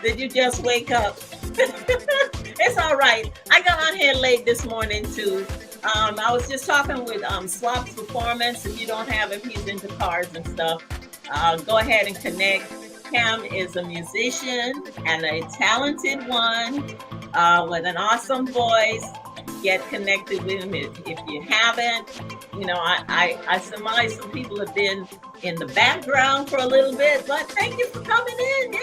Did you just wake up? It's all right. I got on here late this morning too. I was just talking with Swap's Performance. If you don't have him, he's into cars and stuff. Go ahead and connect. Cam is a musician and a talented one with an awesome voice. Get connected with him if you haven't. I surmise some people have been in the background for a little bit, but thank you for coming in. Yeah.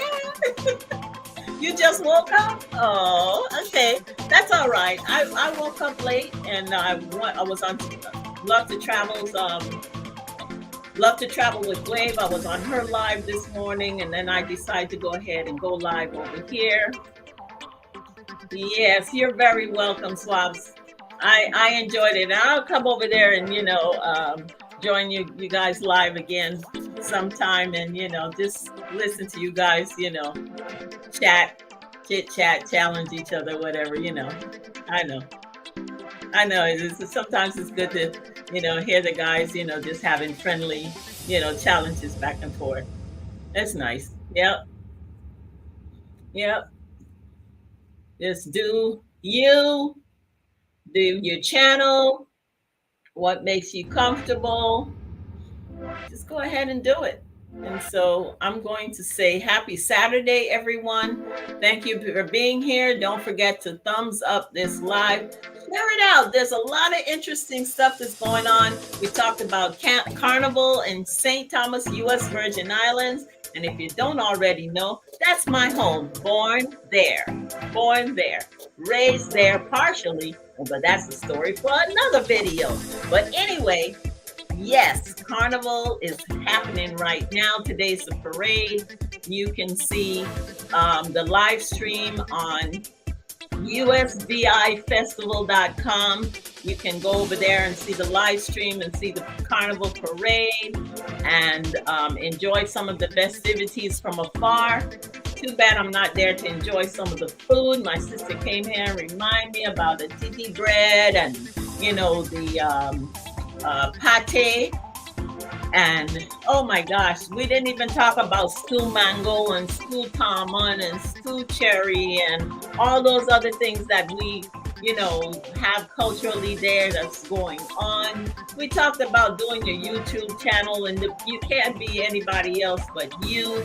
You just woke up? Oh, okay. That's all right. I woke up late, and I was on Love to Travel's Love to Travel with Wave. I was on her live this morning, and then I decided to go ahead and go live over here. Yes, you're very welcome, Swaps. I enjoyed it. And I'll come over there and join you guys live again sometime, and just listen to you guys, chit chat, challenge each other, whatever. I know. Sometimes it's good to hear the guys just having friendly challenges back and forth. That's nice. Yep. Just do your channel, what makes you comfortable, just go ahead and do it. And so I'm going to say happy Saturday, everyone. Thank you for being here. Don't forget to thumbs up this live. Share it out. There's a lot of interesting stuff that's going on. We talked about Carnival in St. Thomas, U.S. Virgin Islands. And if you don't already know, that's my home. Born there, raised there partially, but that's a story for another video. But anyway, yes, Carnival is happening right now. Today's the parade. You can see the live stream on usbifestival.com. You can go over there and see the live stream and see the Carnival parade and enjoy some of the festivities from afar. Too bad I'm not there to enjoy some of the food. My sister came here and reminded me about the tiki bread and, you know, the pate. And oh my gosh, we didn't even talk about stew mango and stew tamon and stew cherry and all those other things that we, you know, have culturally there that's going on. We talked about doing your YouTube channel, and you can't be anybody else but you.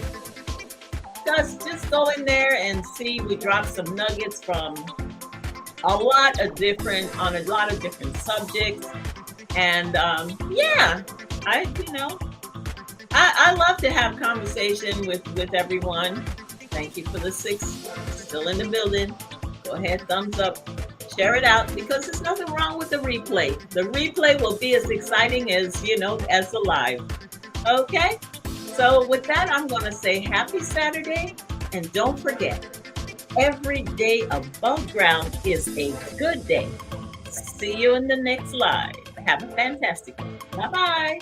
Just go in there and see. We dropped some nuggets from on a lot of different subjects. And yeah, I love to have conversation with everyone. Thank you for the 6 still in the building. Go ahead, thumbs up, share it out, because there's nothing wrong with the replay. The replay will be as exciting as, you know, as the live. Okay? So with that, I'm going to say happy Saturday. And don't forget, every day above ground is a good day. See you in the next live. Have a fantastic one. Bye-bye.